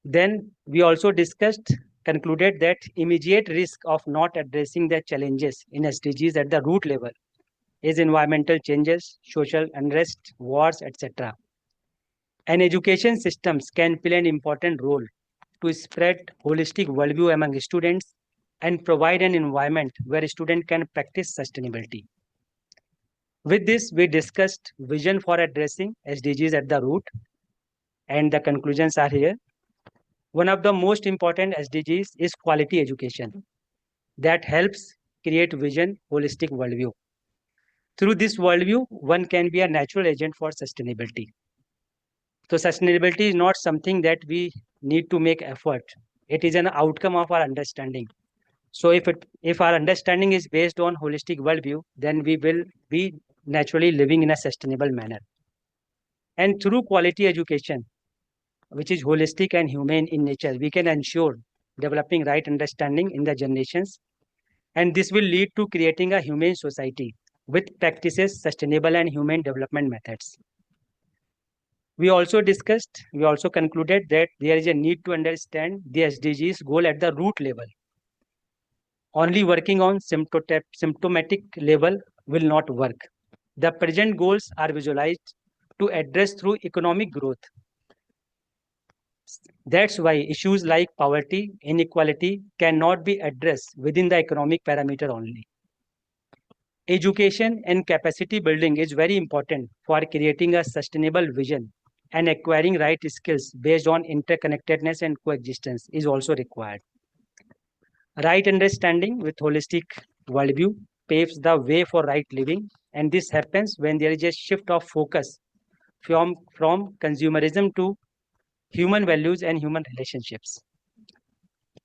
Then we also concluded that immediate risk of not addressing the challenges in SDGs at the root level is environmental changes, social unrest, wars, etc. And education systems can play an important role to spread holistic worldview among students and provide an environment where students can practice sustainability. With this, we discussed vision for addressing SDGs at the root, and the conclusions are here. One of the most important SDGs is quality education that helps create vision, holistic worldview. Through this worldview, one can be a natural agent for sustainability. So sustainability is not something that we need to make effort. It is an outcome of our understanding. So if our understanding is based on holistic worldview, then we will be naturally living in a sustainable manner. And through quality education, which is holistic and humane in nature, we can ensure developing right understanding in the generations. And this will lead to creating a humane society with practices sustainable and humane development methods. We also concluded that there is a need to understand the SDGs goal at the root level. Only working on symptomatic level will not work. The present goals are visualized to address through economic growth. That's why issues like poverty, inequality cannot be addressed within the economic parameter only. Education and capacity building is very important for creating a sustainable vision, and acquiring right skills based on interconnectedness and coexistence is also required. Right understanding with holistic worldview paves the way for right living, and this happens when there is a shift of focus from consumerism to human values and human relationships.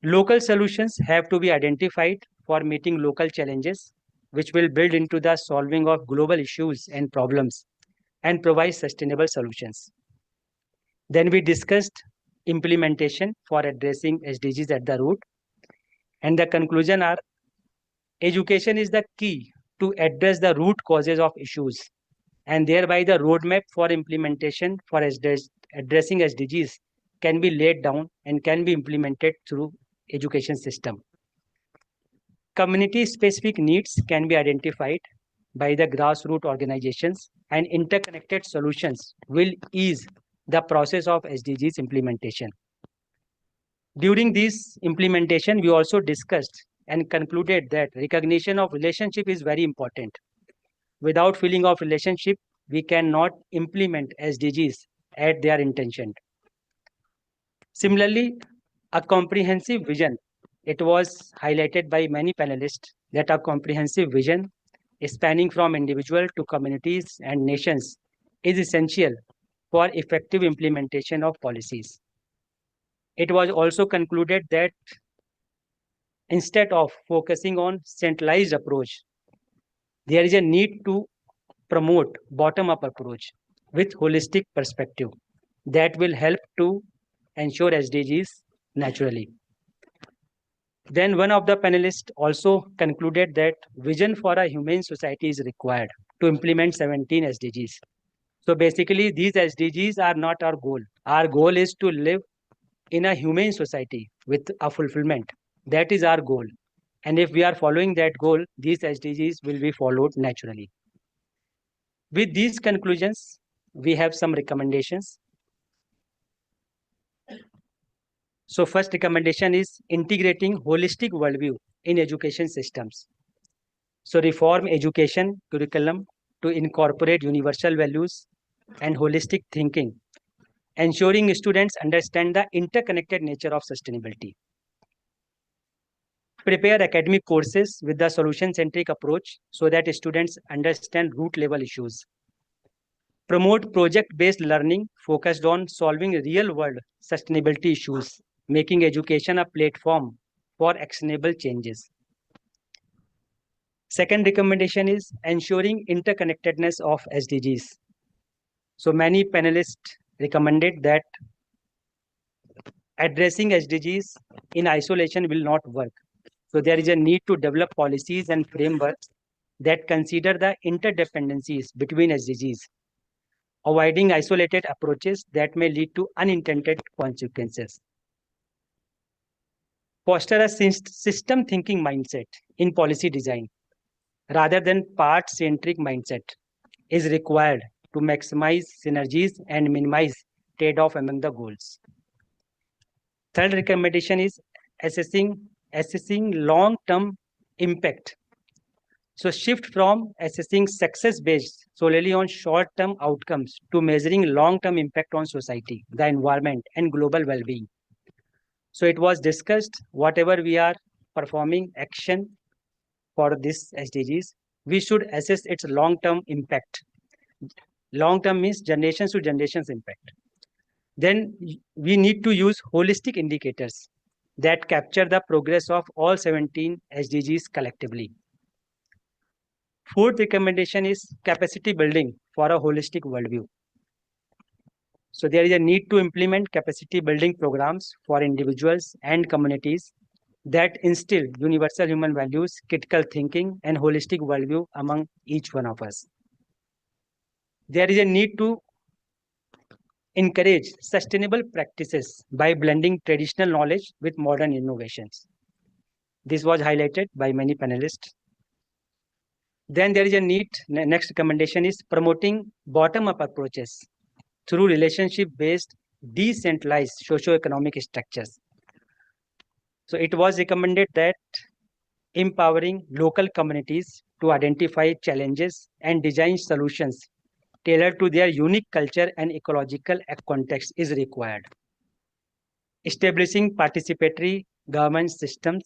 Local solutions have to be identified for meeting local challenges, which will build into the solving of global issues and problems and provide sustainable solutions. Then we discussed implementation for addressing SDGs at the root, and the conclusion are education is the key to address the root causes of issues, and thereby the roadmap for implementation for addressing SDGs can be laid down and can be implemented through education system. Community-specific needs can be identified by the grassroots organizations, and interconnected solutions will ease the process of SDGs implementation. During this implementation, we also discussed and concluded that recognition of relationship is very important. Without feeling of relationship, we cannot implement SDGs at their intention. Similarly, a comprehensive vision. It was highlighted by many panelists that a comprehensive vision spanning from individual to communities and nations is essential for effective implementation of policies. It was also concluded that instead of focusing on centralized approach, there is a need to promote bottom-up approach with holistic perspective that will help to ensure SDGs naturally. Then one of the panelists also concluded that vision for a humane society is required to implement 17 SDGs. So basically, these SDGs are not our goal. Our goal is to live in a humane society with a fulfillment. That is our goal. And if we are following that goal, these SDGs will be followed naturally. With these conclusions, we have some recommendations. So first recommendation is integrating holistic worldview in education systems. So reform education curriculum to incorporate universal values and holistic thinking, ensuring students understand the interconnected nature of sustainability. Prepare academic courses with the solution-centric approach so that students understand root-level issues. Promote project-based learning focused on solving real-world sustainability issues, making education a platform for actionable changes. Second recommendation is ensuring interconnectedness of SDGs. So many panelists recommended that addressing SDGs in isolation will not work. So there is a need to develop policies and frameworks that consider the interdependencies between SDGs, avoiding isolated approaches that may lead to unintended consequences. Foster a system thinking mindset in policy design rather than part-centric mindset is required to maximize synergies and minimize trade-off among the goals. Third recommendation is assessing long-term impact. So shift from assessing success based solely on short-term outcomes to measuring long-term impact on society, the environment, and global well-being. So it was discussed whatever we are performing action for this SDGs, we should assess its long-term impact. Long-term means generations to generations impact. Then we need to use holistic indicators that capture the progress of all 17 SDGs collectively. Fourth recommendation is capacity building for a holistic worldview. So there is a need to implement capacity building programs for individuals and communities that instill universal human values, critical thinking, and holistic worldview among each one of us. There is a need to encourage sustainable practices by blending traditional knowledge with modern innovations. This was highlighted by many panelists. Then there is a need, next recommendation is promoting bottom-up approaches through relationship-based decentralized socio-economic structures. So it was recommended that empowering local communities to identify challenges and design solutions tailored to their unique culture and ecological context is required. Establishing participatory government systems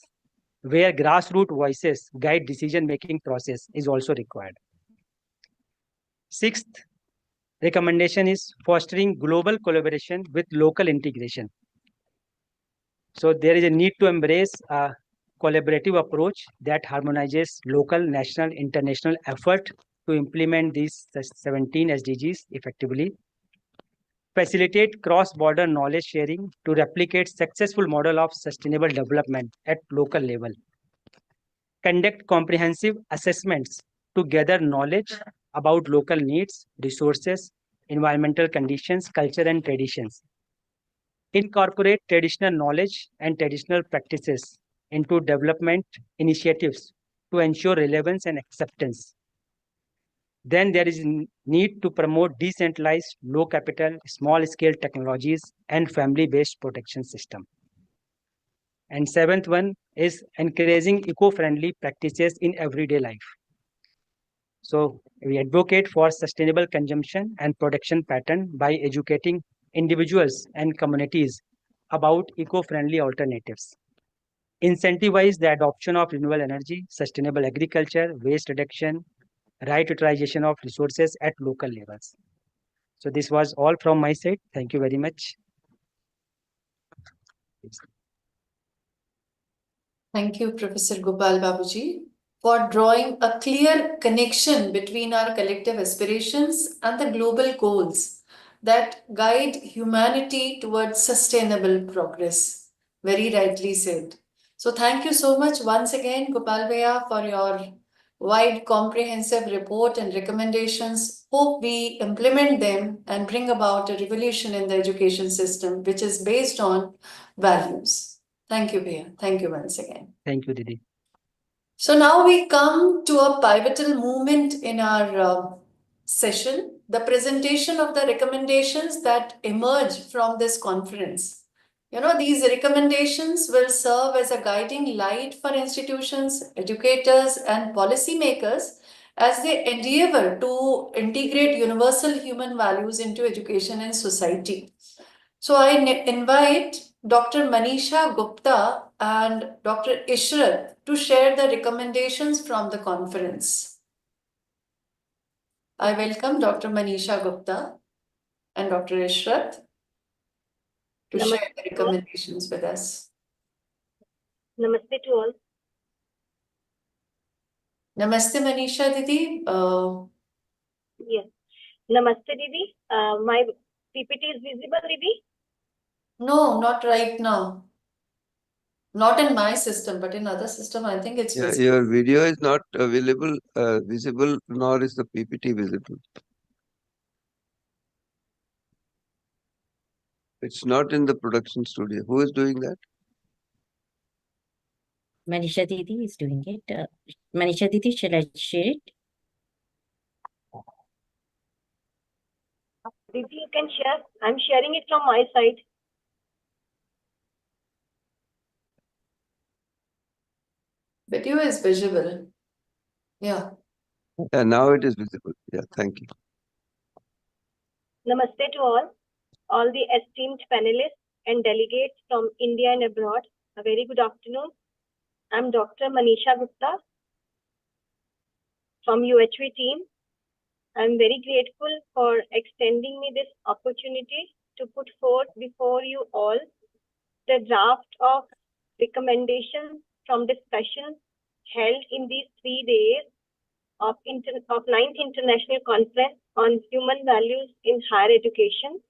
where grassroots voices guide decision-making process is also required. Sixth recommendation is fostering global collaboration with local integration. So there is a need to embrace a collaborative approach that harmonizes local, national, international effort to implement these 17 SDGs effectively. Facilitate cross-border knowledge sharing to replicate successful model of sustainable development at local level. Conduct comprehensive assessments to gather knowledge about local needs, resources, environmental conditions, culture, and traditions. Incorporate traditional knowledge and traditional practices into development initiatives to ensure relevance and acceptance. Then there is need to promote decentralized, low capital, small scale technologies and family-based protection system. And seventh one is encouraging eco-friendly practices in everyday life. So we advocate for sustainable consumption and production pattern by educating individuals and communities about eco-friendly alternatives. Incentivize the adoption of renewable energy, sustainable agriculture, waste reduction, right utilization of resources at local levels. So this was all from my side. Thank you very much. Thank you, Professor Gopal Babuji, for drawing a clear connection between our collective aspirations and the global goals that guide humanity towards sustainable progress. Very rightly said. So thank you so much once again, Gopal Bhaiya, for your wide comprehensive report and recommendations. Hope we implement them and bring about a revolution in the education system, which is based on values. Thank you, Bhaiya. Thank you once again. Thank you, Didi. So now we come to a pivotal moment in our session, the presentation of the recommendations that emerge from this conference. You know, these recommendations will serve as a guiding light for institutions, educators, and policymakers as they endeavor to integrate universal human values into education and society. So I invite Dr. Manisha Gupta and Dr. Ishrat to share the recommendations from the conference. I welcome Dr. Manisha Gupta and Dr. Ishrat to share the recommendations with us. Namaste to all. Namaste Manisha Didi. Yes. Namaste, Didi. My PPT is visible, Didi? No, not right now. Not in my system, but in other system, I think it's visible. Your video is not available, visible, nor is the PPT visible. It's not in the production studio. Who is doing that? Manisha Didi is doing it. Manisha Didi, shall I share it? Didi, you can share. I'm sharing it from my side. Video is visible. Yeah. Yeah, now it is visible. Yeah, thank you. Namaste to all the esteemed panelists and delegates from India and abroad. A very good afternoon. I'm Dr. Manisha Gupta from UHV team. I'm very grateful for extending me this opportunity to put forth before you all the draft of recommendations from discussions held in these 3 days of 9th International Conference on Human Values in Higher Education.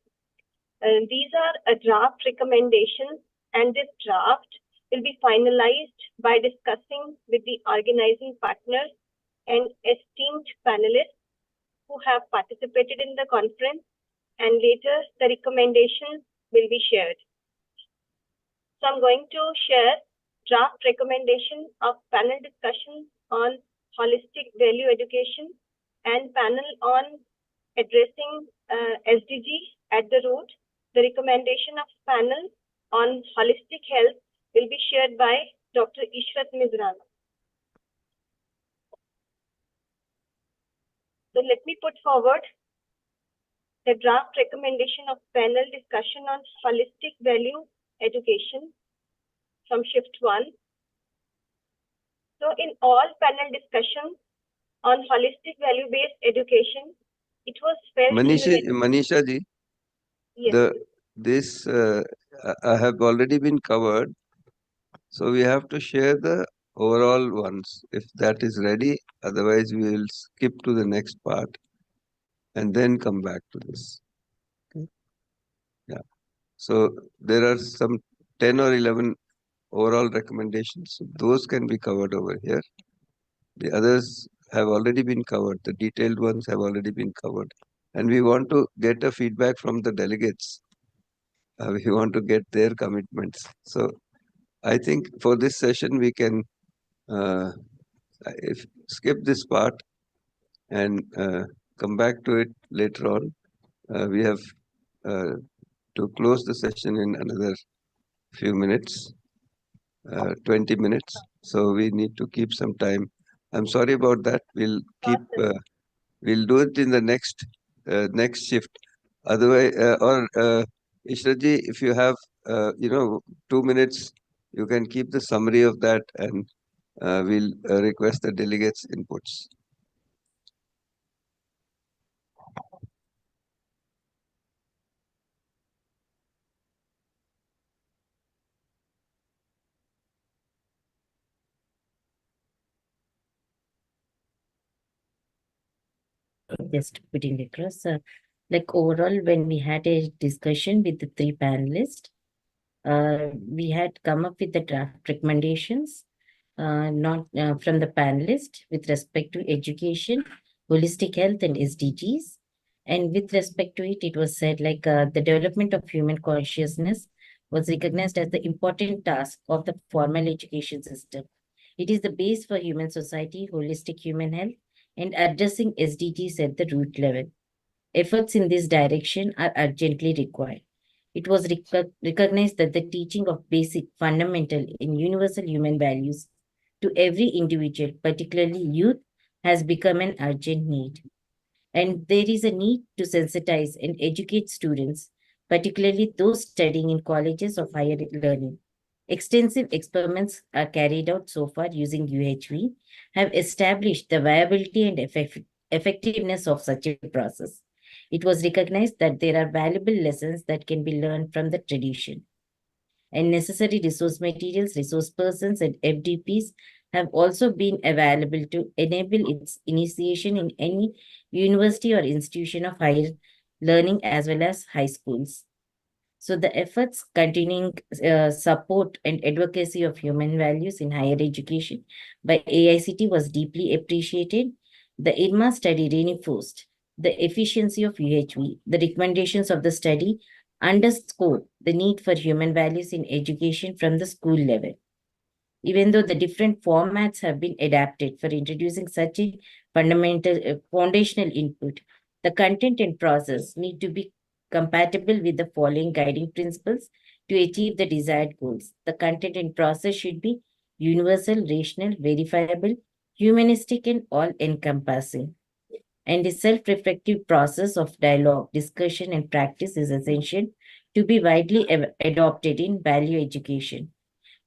These are a draft recommendations, and this draft will be finalized by discussing with the organizing partners and esteemed panelists who have participated in the conference, and later the recommendations will be shared. So I'm going to share draft recommendation of panel discussion on holistic value education and panel on addressing SDG at the root. The recommendation of panel on holistic health will be shared by Dr. Ishrat Mizrana. So let me put forward the draft recommendation of panel discussion on holistic value education from shift 1. So in all panel discussions on holistic value-based education, it was felt Manisha ji, yes. this have already been covered. So we have to share the overall ones if that is ready. Otherwise, we will skip to the next part and then come back to this. Okay. Yeah. So there are some 10 or 11 overall recommendations. Those can be covered over here. The others have already been covered. The detailed ones have already been covered. And we want to get a feedback from the delegates. We want to get their commitments. So I think for this session, we can skip this part and come back to it later on. We have to close the session in another few minutes, 20 minutes. So we need to keep some time. I'm sorry about that. We'll keep. We'll do it in the next shift. Otherwise, Ishraji, if you have 2 minutes, you can keep the summary of that, and we'll request the delegates' inputs. Just putting across, like overall, when we had a discussion with the 3 panelists, we had come up with the draft recommendations, not from the panelist with respect to education, holistic health, and SDGs. And with respect to it, it was said like the development of human consciousness was recognized as the important task of the formal education system. It is the base for human society, holistic human health, and addressing SDGs at the root level. Efforts in this direction are urgently required. It was recognized that the teaching of basic, fundamental, and universal human values to every individual, particularly youth, has become an urgent need. And there is a need to sensitize and educate students, particularly those studying in colleges of higher learning. Extensive experiments are carried out so far using UHV, have established the viability and effectiveness of such a process. It was recognized that there are valuable lessons that can be learned from the tradition. And necessary resource materials, resource persons, and FDPs have also been available to enable its initiation in any university or institution of higher learning as well as high schools. So the efforts continuing support and advocacy of human values in higher education by AICT was deeply appreciated. The IRMA study reinforced the efficiency of UHV. The recommendations of the study underscore the need for human values in education from the school level. Even though the different formats have been adapted for introducing such a fundamental foundational input, the content and process need to be compatible with the following guiding principles to achieve the desired goals. The content and process should be universal, rational, verifiable, humanistic, and all-encompassing. And a self-reflective process of dialogue, discussion, and practice is essential to be widely adopted in value education.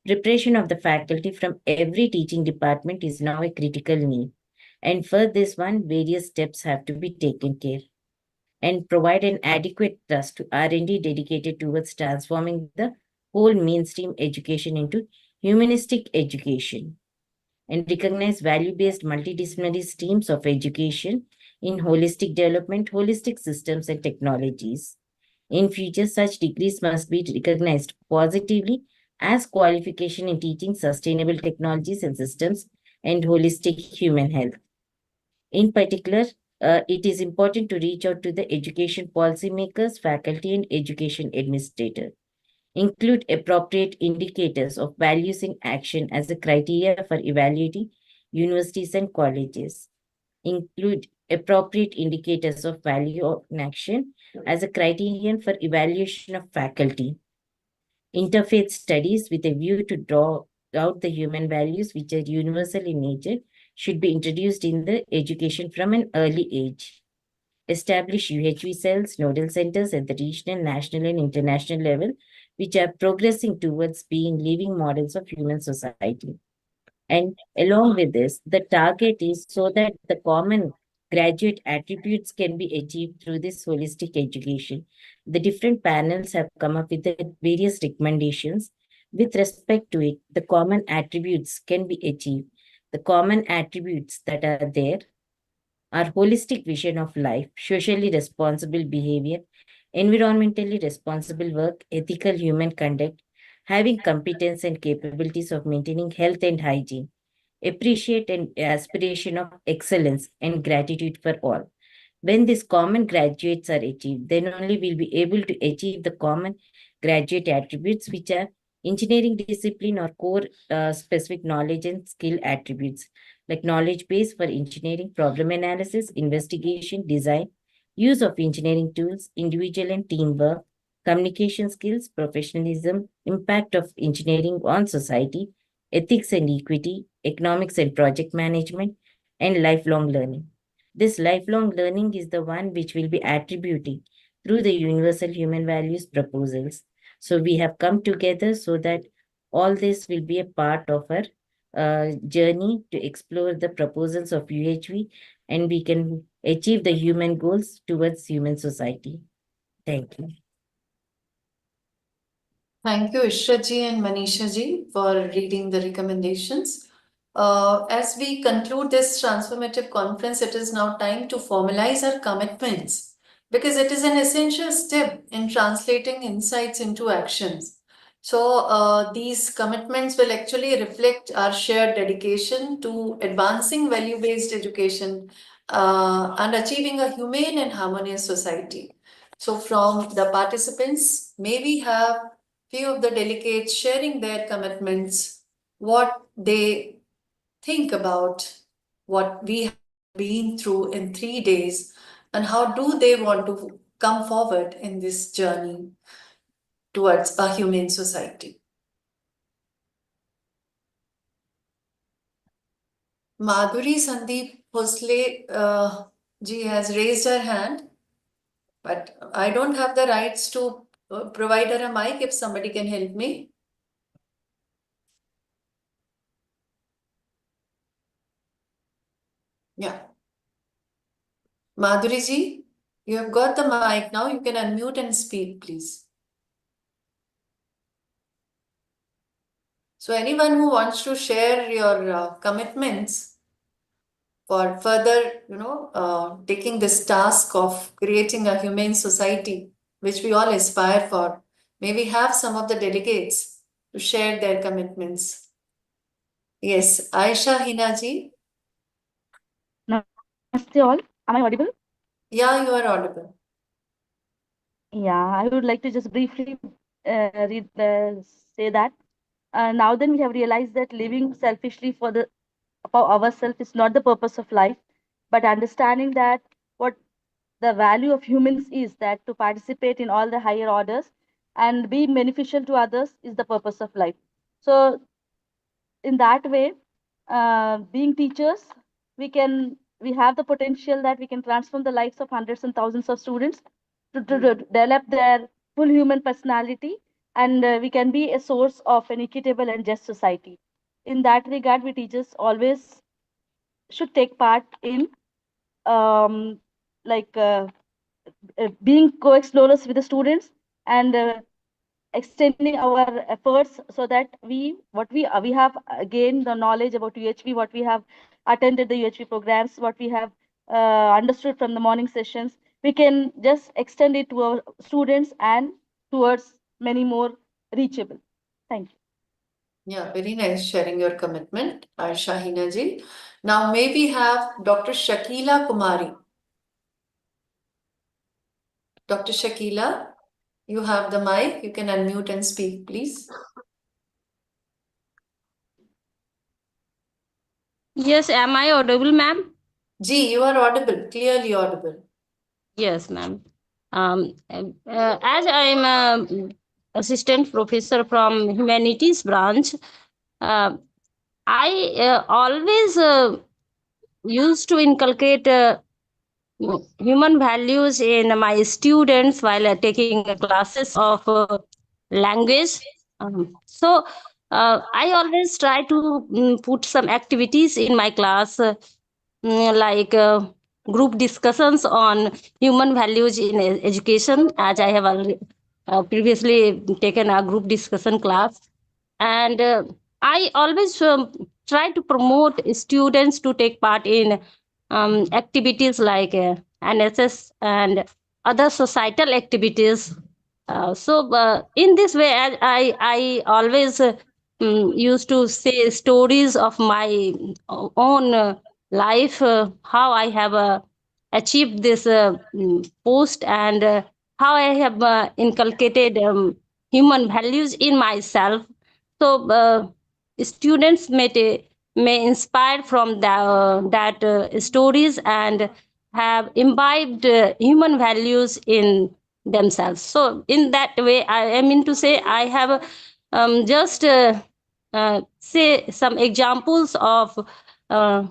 Preparation of the faculty from every teaching department is now a critical need. And for this one, various steps have to be taken care and provide an adequate trust to R&D dedicated towards transforming the whole mainstream education into humanistic education, and recognize value-based multidisciplinary streams of education in holistic development, holistic systems, and technologies. In future, such degrees must be recognized positively as qualification in teaching sustainable technologies and systems and holistic human health. In particular, it is important to reach out to the education policymakers, faculty, and education administrators. Include appropriate indicators of values in action as a criteria for evaluating universities and colleges. Include appropriate indicators of value in action as a criterion for evaluation of faculty. Interfaith studies with a view to draw out the human values which are universal in nature should be introduced in the education from an early age. Establish UHV cells, nodal centers at the regional, national, and international level, which are progressing towards being living models of human society. And along with this, the target is so that the common graduate attributes can be achieved through this holistic education. The different panels have come up with the various recommendations. With respect to it, the common attributes can be achieved. The common attributes that are there are holistic vision of life, socially responsible behavior, environmentally responsible work, ethical human conduct, having competence and capabilities of maintaining health and hygiene, appreciate and aspiration of excellence and gratitude for all. When these common graduates are achieved, then only we'll be able to achieve the common graduate attributes, which are engineering discipline or core specific knowledge and skill attributes, like knowledge base for engineering, problem analysis, investigation, design, use of engineering tools, individual and teamwork, communication skills, professionalism, impact of engineering on society, ethics and equity, economics and project management, and lifelong learning. This lifelong learning is the one which will be attributing through the universal human values proposals. So we have come together so that all this will be a part of our journey to explore the proposals of UHV, and we can achieve the human goals towards human society. Thank you. Thank you, Ishra ji and Manisha ji, for reading the recommendations. As we conclude this transformative conference, it is now time to formalize our commitments, because it is an essential step in translating insights into actions. So these commitments will actually reflect our shared dedication to advancing value-based education and achieving a humane and harmonious society. So from the participants, may we have few of the delegates sharing their commitments, what they think about what we have been through in 3 days, and how do they want to come forward in this journey towards a humane society. Madhuri Sandeep Bhosle ji has raised her hand, but I don't have the rights to provide her a mic. If somebody can help me. Yeah. Madhuri ji, you have got the mic now. You can unmute and speak, please. So anyone who wants to share your commitments for further, taking this task of creating a humane society, which we all aspire for, may we have some of the delegates to share their commitments. Yes, Aisha Hinaji. Namaste all. Am I audible? Yeah, you are audible. Yeah, I would like to just briefly say that now then we have realized that living selfishly for ourselves is not the purpose of life, but understanding that what the value of humans is, that to participate in all the higher orders and be beneficial to others is the purpose of life. So in that way, being teachers, we have the potential that we can transform the lives of hundreds and thousands of students to develop their full human personality, and we can be a source of an equitable and just society. In that regard, we teachers always should take part in being co-explorers with the students and extending our efforts so that we have gained the knowledge about UHV, what we have attended the UHV programs, what we have understood from the morning sessions, we can just extend it to our students and towards many more reachable. Thank you. Yeah, very nice sharing your commitment, Aisha Hinaji. Now may we have Dr. Shakila Kumari. Dr. Shakila, you have the mic. You can unmute and speak, please. Yes, am I audible, ma'am? Ji, you are audible, clearly audible. Yes, ma'am. As I am a assistant professor from humanities branch, I always used to inculcate human values in my students while taking classes of language. So I always try to put some activities in my class, like group discussions on human values in education, as I have already, previously taken a group discussion class. And I always try to promote students to take part in activities like NSS and other societal activities. So in this way, I always used to say stories of my own life, how I have achieved this post, and how I have inculcated human values in myself. So students may inspire from that stories and have imbibed human values in themselves. So in that way, I mean to say, I have just say some examples of uh,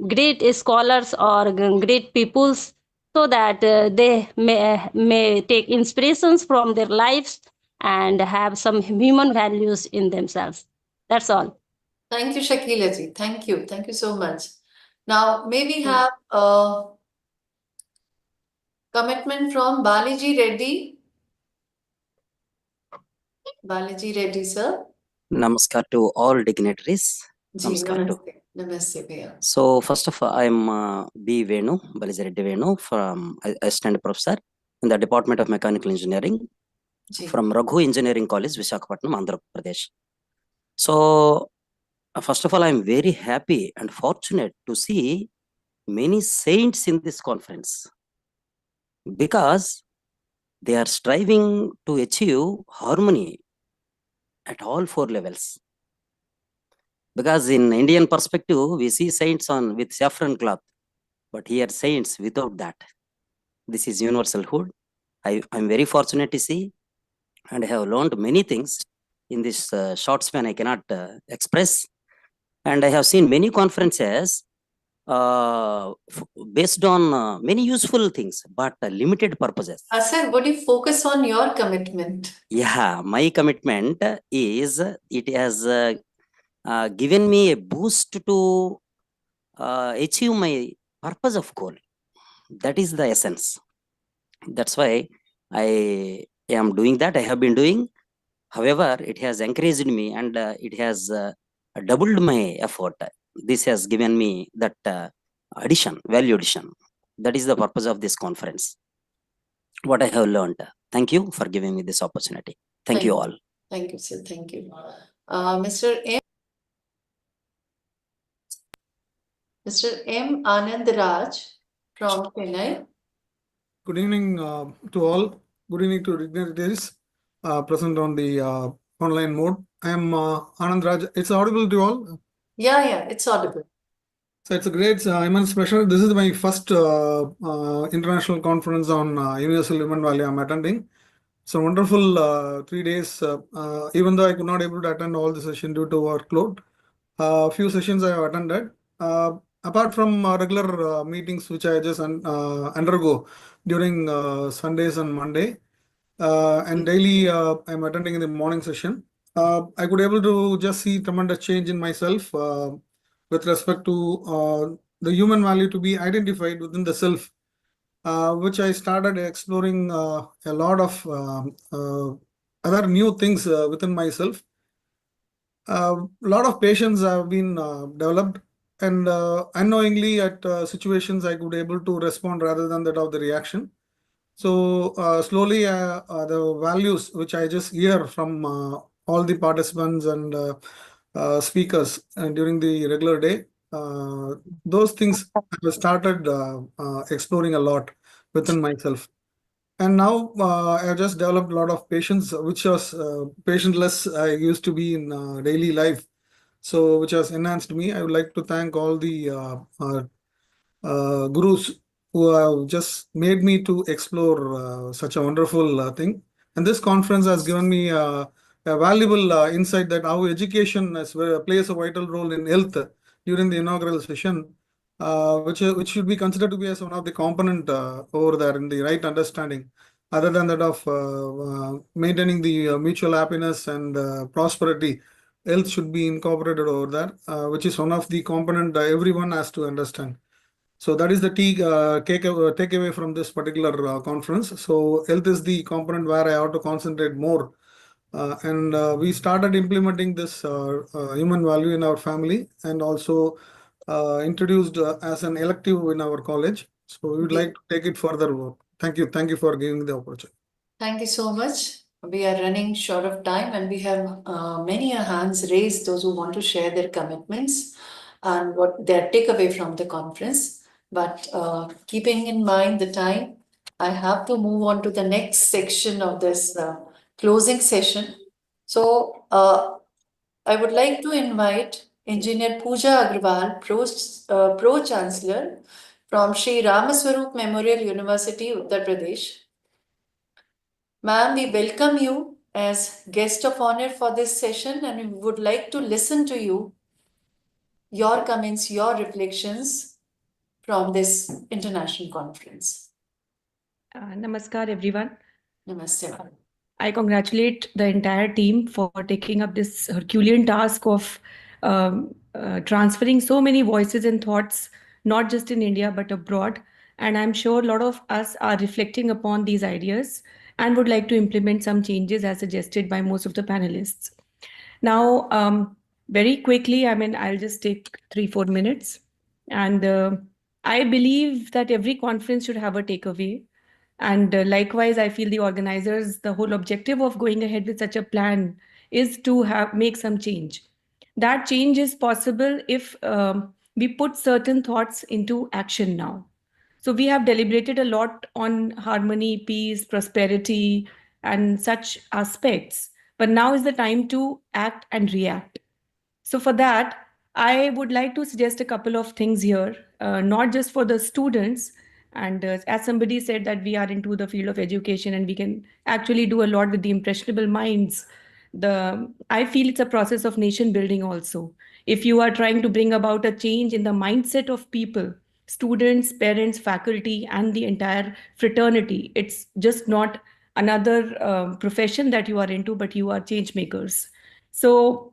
great scholars or great peoples, so that they may take inspirations from their lives and have some human values in themselves. That's all. Thank you, Shakila ji. Thank you. Thank you so much. Now, may we have a commitment from Balaji Reddy? Balaji Reddy, sir. Namaskar to all dignitaries. Ji, Namaskar to. Namaste, bhaiya. So first of all, I'm B. Venu, Balaji Reddy Venu, from Assistant Professor in the Department of Mechanical Engineering. from Raghu Engineering College, Visakhapatnam, Andhra Pradesh. So, first of all, I'm very happy and fortunate to see many saints in this conference because they are striving to achieve harmony at all 4 levels. Because in Indian perspective, we see saints on with saffron cloth, but here saints without that. This is universalhood. I'm very fortunate to see, and I have learned many things in this short span I cannot express. And I have seen many conferences based on many useful things, but limited purposes. Sir, would you focus on your commitment? Yeah, my commitment is it has given me a boost to achieve my purpose of goal. That is the essence. That's why I am doing that. I have been doing. However, it has encouraged me and it has doubled my effort. This has given me that value addition. That is the purpose of this conference. What I have learned. Thank you for giving me this opportunity. Thank you all. Thank you, sir. Thank you. Mr. M. Anand Raj from Chennai. Good evening to all. Good evening to dignitaries present on the online mode. I am Anand Raj. It's audible to you all? Yeah, it's audible. So it's a great immense pleasure. This is my first international conference on universal human value I'm attending. So wonderful 3 days. Even though I could not able to attend all the session due to workload, few sessions I have attended. Apart from regular meetings which I just undergo during Sundays and Monday, and daily I'm attending in the morning session. I could able to just see tremendous change in myself with respect to the human value to be identified within the self, which I started exploring a lot of other new things within myself. A lot of patience have been developed, and unknowingly at situations I could able to respond rather than that of the reaction. So slowly the values which I just hear from all the participants and speakers during the regular day, those things I started exploring a lot within myself. And now I have just developed a lot of patience, which was patientless I used to be in daily life. So which has enhanced me. I would like to thank all the gurus who have just made me to explore such a wonderful thing. And this conference has given me a valuable insight that how education plays a vital role in health during the inaugural session, which should be considered to be as one of the component over there in the right understanding, other than that of maintaining the mutual happiness and prosperity. Health should be incorporated over there, which is one of the component everyone has to understand. So that is the takeaway from this particular conference. So health is the component where I have to concentrate more. And we started implementing this human value in our family and also introduced as an elective in our college. So we would like to take it further. Thank you. Thank you for giving me the opportunity. Thank you so much. We are running short of time and we have many hands raised, those who want to share their commitments and what their takeaway from the conference. But keeping in mind the time, I have to move on to the next section of this closing session. So I would like to invite Engineer Pooja Agrawal, Pro-Chancellor from Sri Ramaswarup Memorial University, Uttar Pradesh. Ma'am, we welcome you as guest of honor for this session and we would like to listen to you, your comments, your reflections from this international conference. Namaskar, everyone. Namaste. I congratulate the entire team for taking up this Herculean task of transferring so many voices and thoughts, not just in India, but abroad. And I'm sure a lot of us are reflecting upon these ideas and would like to implement some changes as suggested by most of the panelists. Now, very quickly, I'll just take 3-4 minutes. And I believe that every conference should have a takeaway. And likewise, I feel the organizers, the whole objective of going ahead with such a plan is to make some change. That change is possible if we put certain thoughts into action now. So we have deliberated a lot on harmony, peace, prosperity, and such aspects. But now is the time to act and react. So for that, I would like to suggest a couple of things here, not just for the students. And as somebody said that we are into the field of education and we can actually do a lot with the impressionable minds. I feel it's a process of nation building also. If you are trying to bring about a change in the mindset of people, students, parents, faculty, and the entire fraternity, it's just not another profession that you are into, but you are change makers. So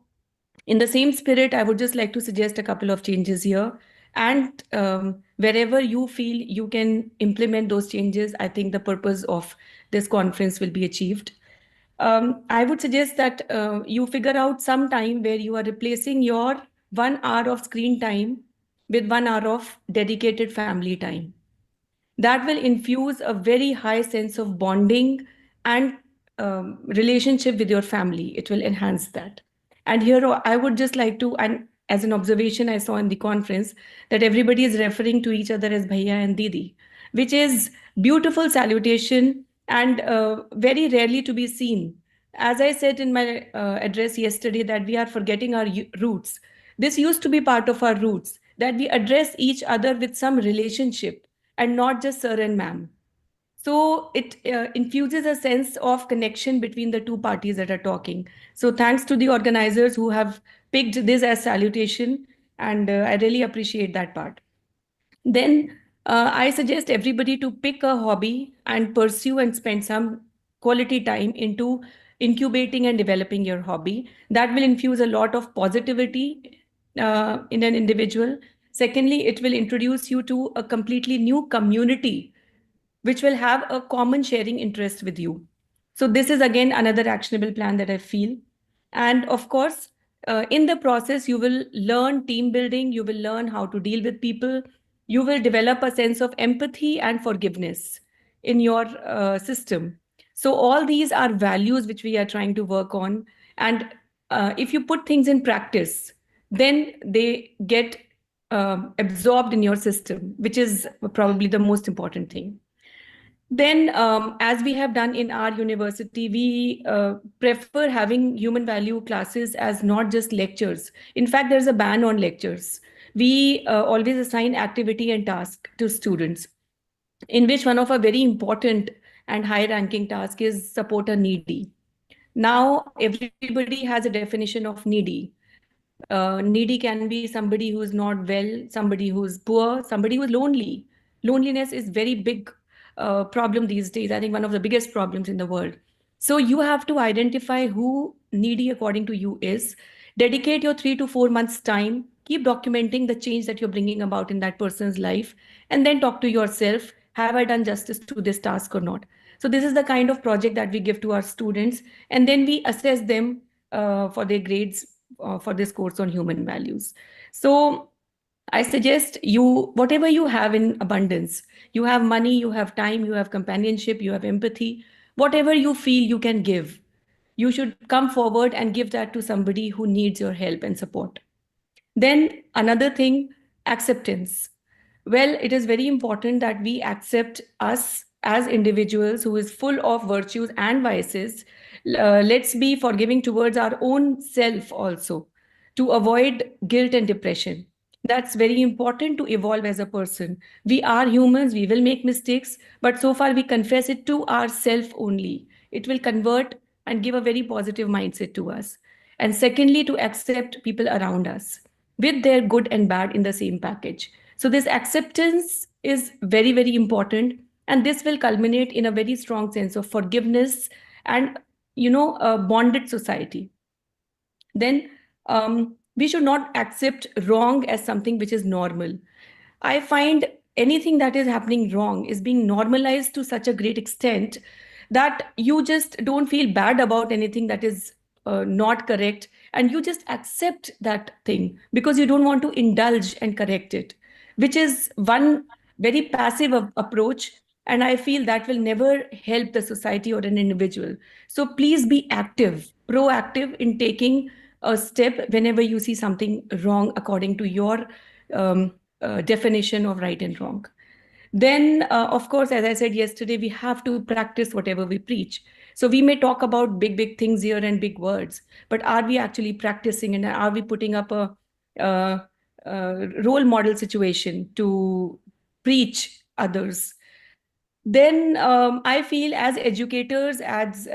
in the same spirit, I would just like to suggest a couple of changes here. And wherever you feel you can implement those changes, I think the purpose of this conference will be achieved. I would suggest that you figure out some time where you are replacing your 1 hour of screen time with 1 hour of dedicated family time. That will infuse a very high sense of bonding and relationship with your family. It will enhance that. And here I would just like to, and as an observation I saw in the conference, that everybody is referring to each other as Bhaiya and Didi, which is beautiful salutation and very rarely to be seen. As I said in my address yesterday, that we are forgetting our roots. This used to be part of our roots, that we address each other with some relationship and not just sir and ma'am. So it infuses a sense of connection between the two parties that are talking. So thanks to the organizers who have picked this as salutation, and I really appreciate that part. Then I suggest everybody to pick a hobby and pursue and spend some quality time into incubating and developing your hobby. That will infuse a lot of positivity in an individual. Secondly, it will introduce you to a completely new community which will have a common sharing interest with you. So this is again another actionable plan that I feel. And of course, in the process, you will learn team building, you will learn how to deal with people, you will develop a sense of empathy and forgiveness in your system. So all these are values which we are trying to work on. And if you put things in practice, then they get absorbed in your system, which is probably the most important thing. Then, as we have done in our university, we prefer having human value classes as not just lectures. In fact, there's a ban on lectures. We always assign activity and task to students, in which one of our very important and high-ranking task is support a needy. Now, everybody has a definition of needy. Needy can be somebody who is not well, somebody who is poor, somebody who is lonely. Loneliness is very big problem these days. I think one of the biggest problems in the world. So you have to identify who needy according to you is. Dedicate your 3 to 4 months time. Keep documenting the change that you're bringing about in that person's life, and then talk to yourself. Have I done justice to this task or not? So this is the kind of project that we give to our students, and then we assess them for their grades for this course on human values. So I suggest you, whatever you have in abundance, you have money, you have time, you have companionship, you have empathy, whatever you feel you can give, you should come forward and give that to somebody who needs your help and support. Then another thing, acceptance. Well, it is very important that we accept us as individuals who is full of virtues and vices. Let's be forgiving towards our own self also, to avoid guilt and depression. That's very important to evolve as a person. We are humans, we will make mistakes, but so far we confess it to ourselves only. It will convert and give a very positive mindset to us. And secondly, to accept people around us with their good and bad in the same package. So this acceptance is very, very important. And this will culminate in a very strong sense of forgiveness and, a bonded society. Then we should not accept wrong as something which is normal. I find anything that is happening wrong is being normalized to such a great extent that you just don't feel bad about anything that is not correct, and you just accept that thing because you don't want to indulge and correct it, which is one very passive approach And I feel that will never help the society or an individual. So please be active, proactive in taking a step whenever you see something wrong according to your definition of right and wrong. Then, of course, as I said yesterday, we have to practice whatever we preach. So we may talk about big things here and big words, but are we actually practicing, and are we putting up a role model situation to preach others? Then I feel as educators, as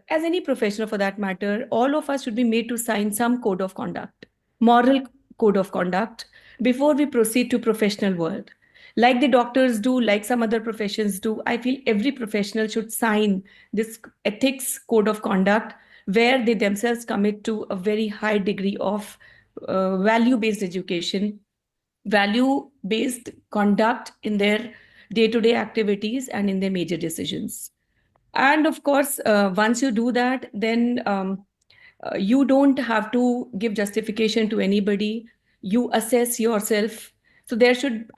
any professional for that matter, all of us should be made to sign some code of conduct, moral code of conduct, before we proceed to professional world. Like the doctors do, like some other professions do, I feel every professional should sign this ethics code of conduct, where they themselves commit to a very high degree of value-based education, value-based conduct in their day-to-day activities and in their major decisions. And of course, once you do that, then you don't have to give justification to anybody. You assess yourself. So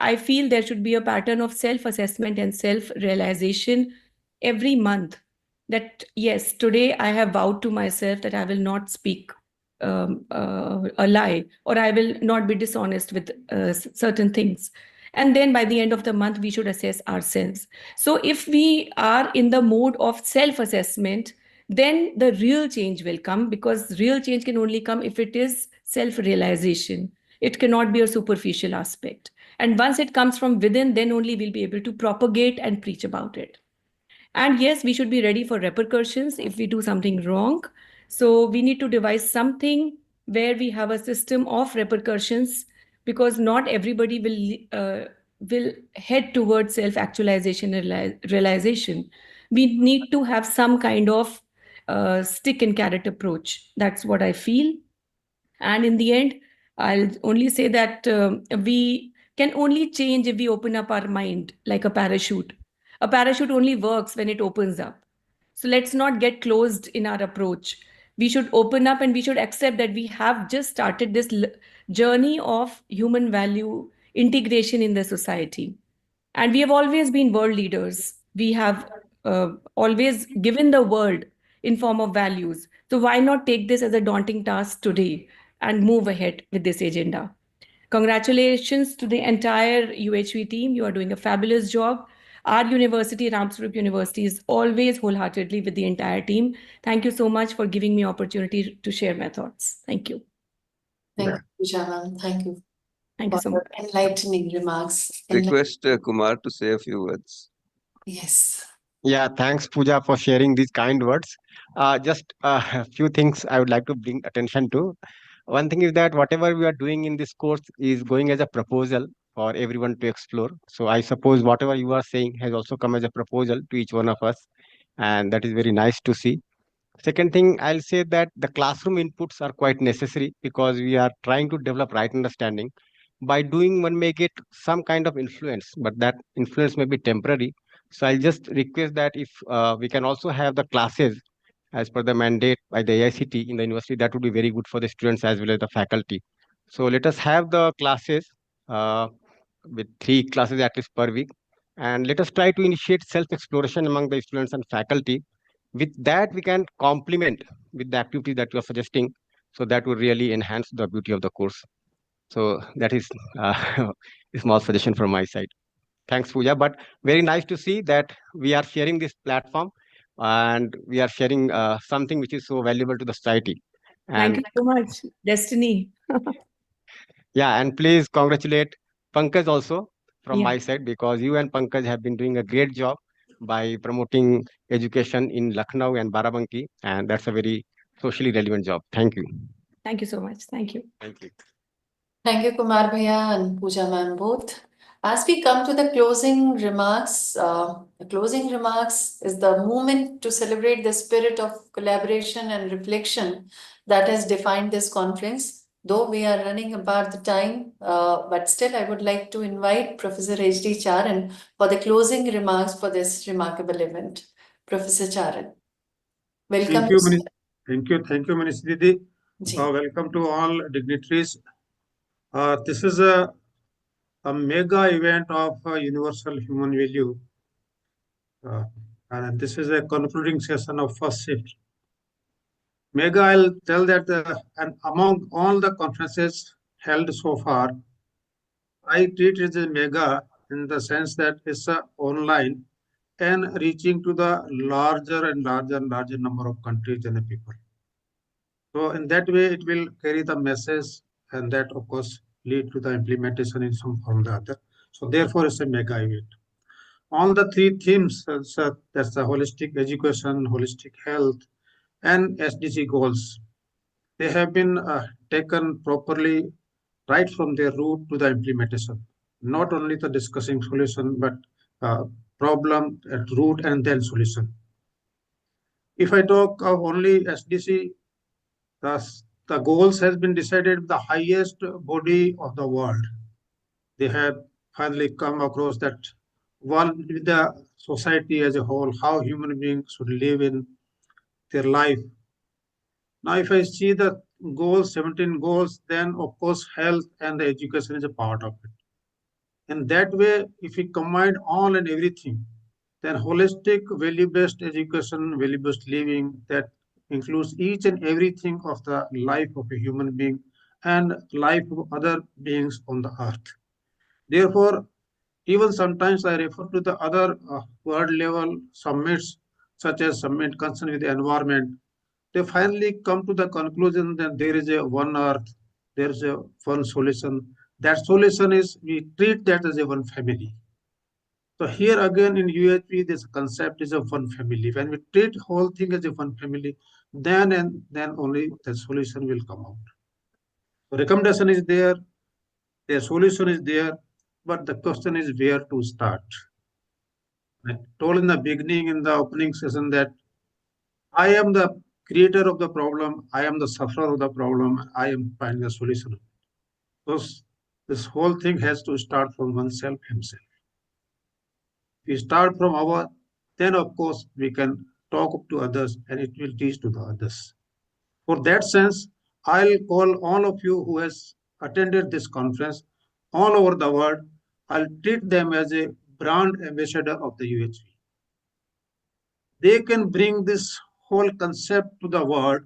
I feel there should be a pattern of self-assessment and self-realization every month, that yes, today I have vowed to myself that I will not speak a lie, or I will not be dishonest with certain things. And then by the end of the month, we should assess ourselves. So if we are in the mode of self-assessment, then the real change will come, because real change can only come if it is self-realization. It cannot be a superficial aspect. And once it comes from within, then only we'll be able to propagate and preach about it. And yes, we should be ready for repercussions if we do something wrong. So we need to devise something where we have a system of repercussions, because not everybody will head towards self-actualization and realization. We need to have some kind of stick and carrot approach. That's what I feel. And in the end, I'll only say that we can only change if we open up our mind like a parachute. A parachute only works when it opens up. So let's not get closed in our approach. We should open up, and we should accept that we have just started this journey of human value integration in the society. And we have always been world leaders. We have always given the world in form of values. So why not take this as a daunting task today and move ahead with this agenda? Congratulations to the entire UHV team. You are doing a fabulous job. Our university, Ramswarup University, is always wholeheartedly with the entire team. Thank you so much for giving me opportunity to share my thoughts. Thank you. Thank you, Pooja ma'am. Thank you. Thank you so much. Enlightening remarks. Request Kumar to say a few words. Yes. Yeah, thanks, Pooja, for sharing these kind words. Just a few things I would like to bring attention to. One thing is that whatever we are doing in this course is going as a proposal for everyone to explore. So I suppose whatever you are saying has also come as a proposal to each one of us, and that is very nice to see. Second thing, I'll say that the classroom inputs are quite necessary because we are trying to develop right understanding. By doing, one may get some kind of influence, but that influence may be temporary. So I'll just request that if we can also have the classes as per the mandate by the AICT in the university, that would be very good for the students as well as the faculty. So let us have the classes with 3 classes at least per week. And let us try to initiate self-exploration among the students and faculty. With that, we can complement with the activity that you are suggesting. So that would really enhance the beauty of the course. So that is a small suggestion from my side. Thanks, Pooja. But very nice to see that we are sharing this platform and we are sharing something which is so valuable to the society. Thank you so much, Destiny. Yeah, and please congratulate Pankaj also from Yeah. my side, because you and Pankaj have been doing a great job by promoting education in Lucknow and Barabanki, and that's a very socially relevant job. Thank you. Thank you so much. Thank you. Thank you. Thank you, Kumar Bhaiya and Pooja ma'am both. As we come to the closing remarks is the moment to celebrate the spirit of collaboration and reflection that has defined this conference. Though we are running about the time, but still I would like to invite Professor H.D. Charan for the closing remarks for this remarkable event. Professor Charan. Welcome. Thank you, Manish Didi. Welcome to all dignitaries. This is a mega event of universal human value. And this is a concluding session of first shift. Mega, I'll tell that and among all the conferences held so far, I treat it as a mega in the sense that it's online and reaching to the larger and larger number of countries and people. So in that way, it will carry the message, and that of course lead to the implementation in some form or the other. So therefore, it's a mega event. All the three themes, that's the holistic education, holistic health, and SDG goals. They have been taken properly right from their root to the implementation. Not only the discussing solution, but problem at root and then solution. If I talk of only SDC, the goals has been decided the highest body of the world. They have finally come across that one with the society as a whole, how human beings should live in their life. Now, if I see the goals, 17 goals, then of course health and the education is a part of it. In that way, if we combine all and everything, then holistic value-based education, value-based living that includes each and everything of the life of a human being and life of other beings on the earth. Therefore, even sometimes I refer to the other world level summits, such as summit concerned with the environment. They finally come to the conclusion that there is a one earth, there is a one solution. That solution is we treat that as a one family. So here again in UHP, this concept is of one family. When we treat whole thing as a one family, then and then only the solution will come out. So recommendation is there, the solution is there, but the question is where to start. I told in the beginning in the opening session that I am the creator of the problem, I am the sufferer of the problem, I am finding the solution. So this whole thing has to start from oneself himself. If we start from our, then of course we can talk to others and it will teach to the others. For that sense, I'll call all of you who has attended this conference all over the world. I'll treat them as a brand ambassador of the UHV. They can bring this whole concept to the world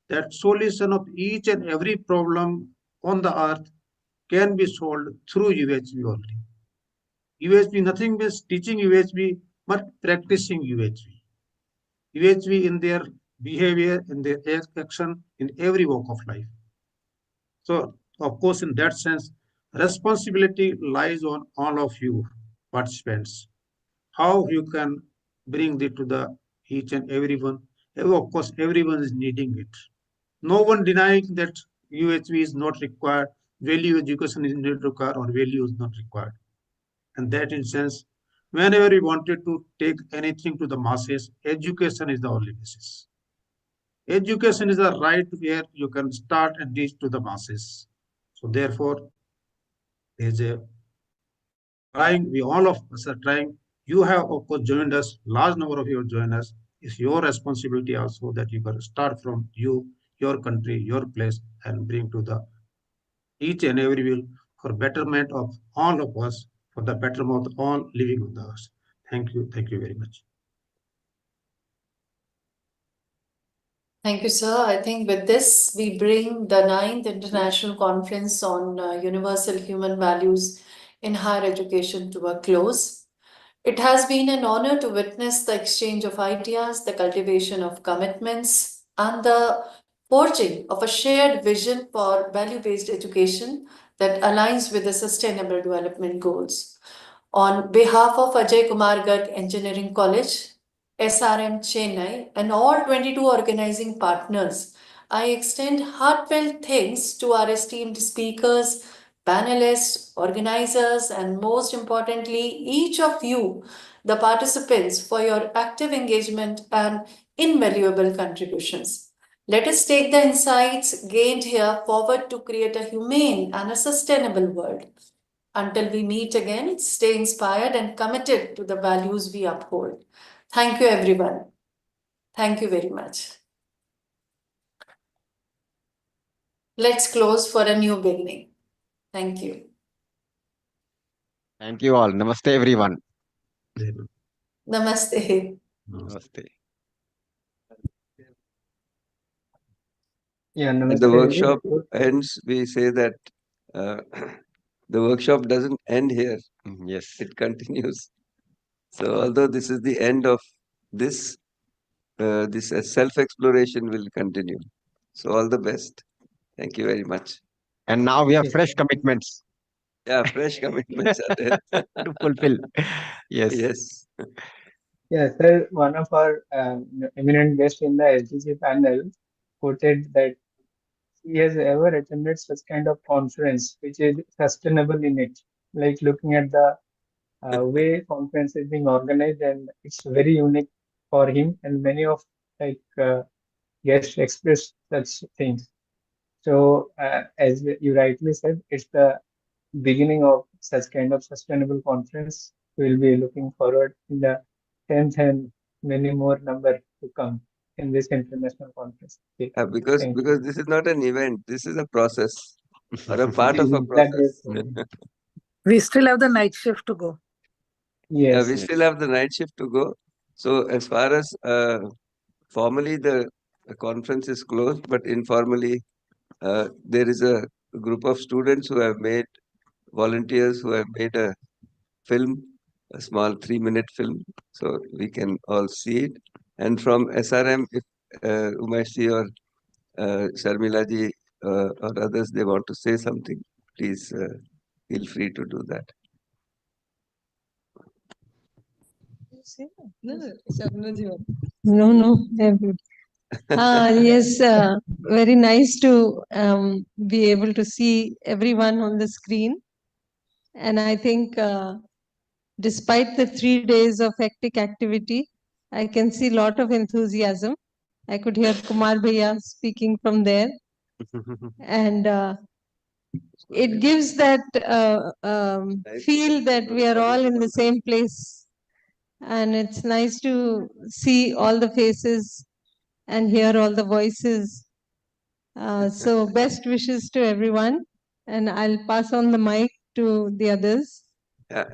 that solution of each and every problem on the earth can be solved through UHV only. UHV, nothing is teaching UHV, but practicing UHV. UHV in their behavior, in their action, in every walk of life. So, of course, in that sense, responsibility lies on all of you participants. How you can bring it to the each and everyone. Of course, everyone is needing it. No one denying that UHV is not required, value education is not required, or value is not required. And that in sense, whenever we wanted to take anything to the masses, education is the only basis. Education is the right where you can start and reach to the masses. So therefore, there's a trying, we all of us are trying. You have of course joined us, large number of you have joined us. It's your responsibility also that you can start from you, your country, your place, and bring to the each and every will for betterment of all of us, for the betterment of all living on the earth. Thank you very much. Thank you, sir. I think with this, we bring the 9th International Conference on Universal Human Values in Higher Education to a close. It has been an honor to witness the exchange of ideas, the cultivation of commitments, and the forging of a shared vision for value-based education that aligns with the Sustainable Development Goals. On behalf of Ajay Kumar Garg Engineering College, SRM Chennai, and all 22 organizing partners, I extend heartfelt thanks to our esteemed speakers, panelists, organizers, and most importantly, each of you, the participants, for your active engagement and invaluable contributions. Let us take the insights gained here forward to create a humane and a sustainable world. Until we meet again, stay inspired and committed to the values we uphold. Thank you, everyone. Thank you very much. Let's close for a new beginning. Thank you. Thank you all. Namaste, everyone. Namaste. Namaste. Yeah, And namaste. the workshop ends, we say that the workshop doesn't end here. Yes. It continues. So although this is the end of this, this self-exploration will continue. So all the best. Thank you very much. And now we have fresh commitments Yeah, fresh commitments are there. to fulfill. Yes. Yes. Yeah, sir, one of our eminent guests in the SDG panel quoted that he has ever attended such kind of conference which is sustainable in it, like looking at the way conference is being organized, and it's very unique for him, and many of like guests express such things. So as you rightly said, it's the beginning of such kind of sustainable conference. We'll be looking forward in the 10th and many more number to come in this international conference. Okay. Because Thank you. because this is not an event, this is a process or a part of a That is process. We still have the night shift to go. Yes. We still have the night shift to go. So as far as formally the conference is closed, but informally there is a group of students who have made, volunteers who have made a film, a small 3-minute film, so we can all see it. And from SRM, if Umesh or Sharmila ji or others, they want to say something, please feel free to do that. No, yes, very nice to be able to see everyone on the screen. And I think despite the 3 days of hectic activity, I can see a lot of enthusiasm. I could hear Kumar Bhaiya speaking from there. And it gives that feel that we are all in the same place. And it's nice to see all the faces and hear all the voices. So best wishes to everyone. And I'll pass on the mic to the others. And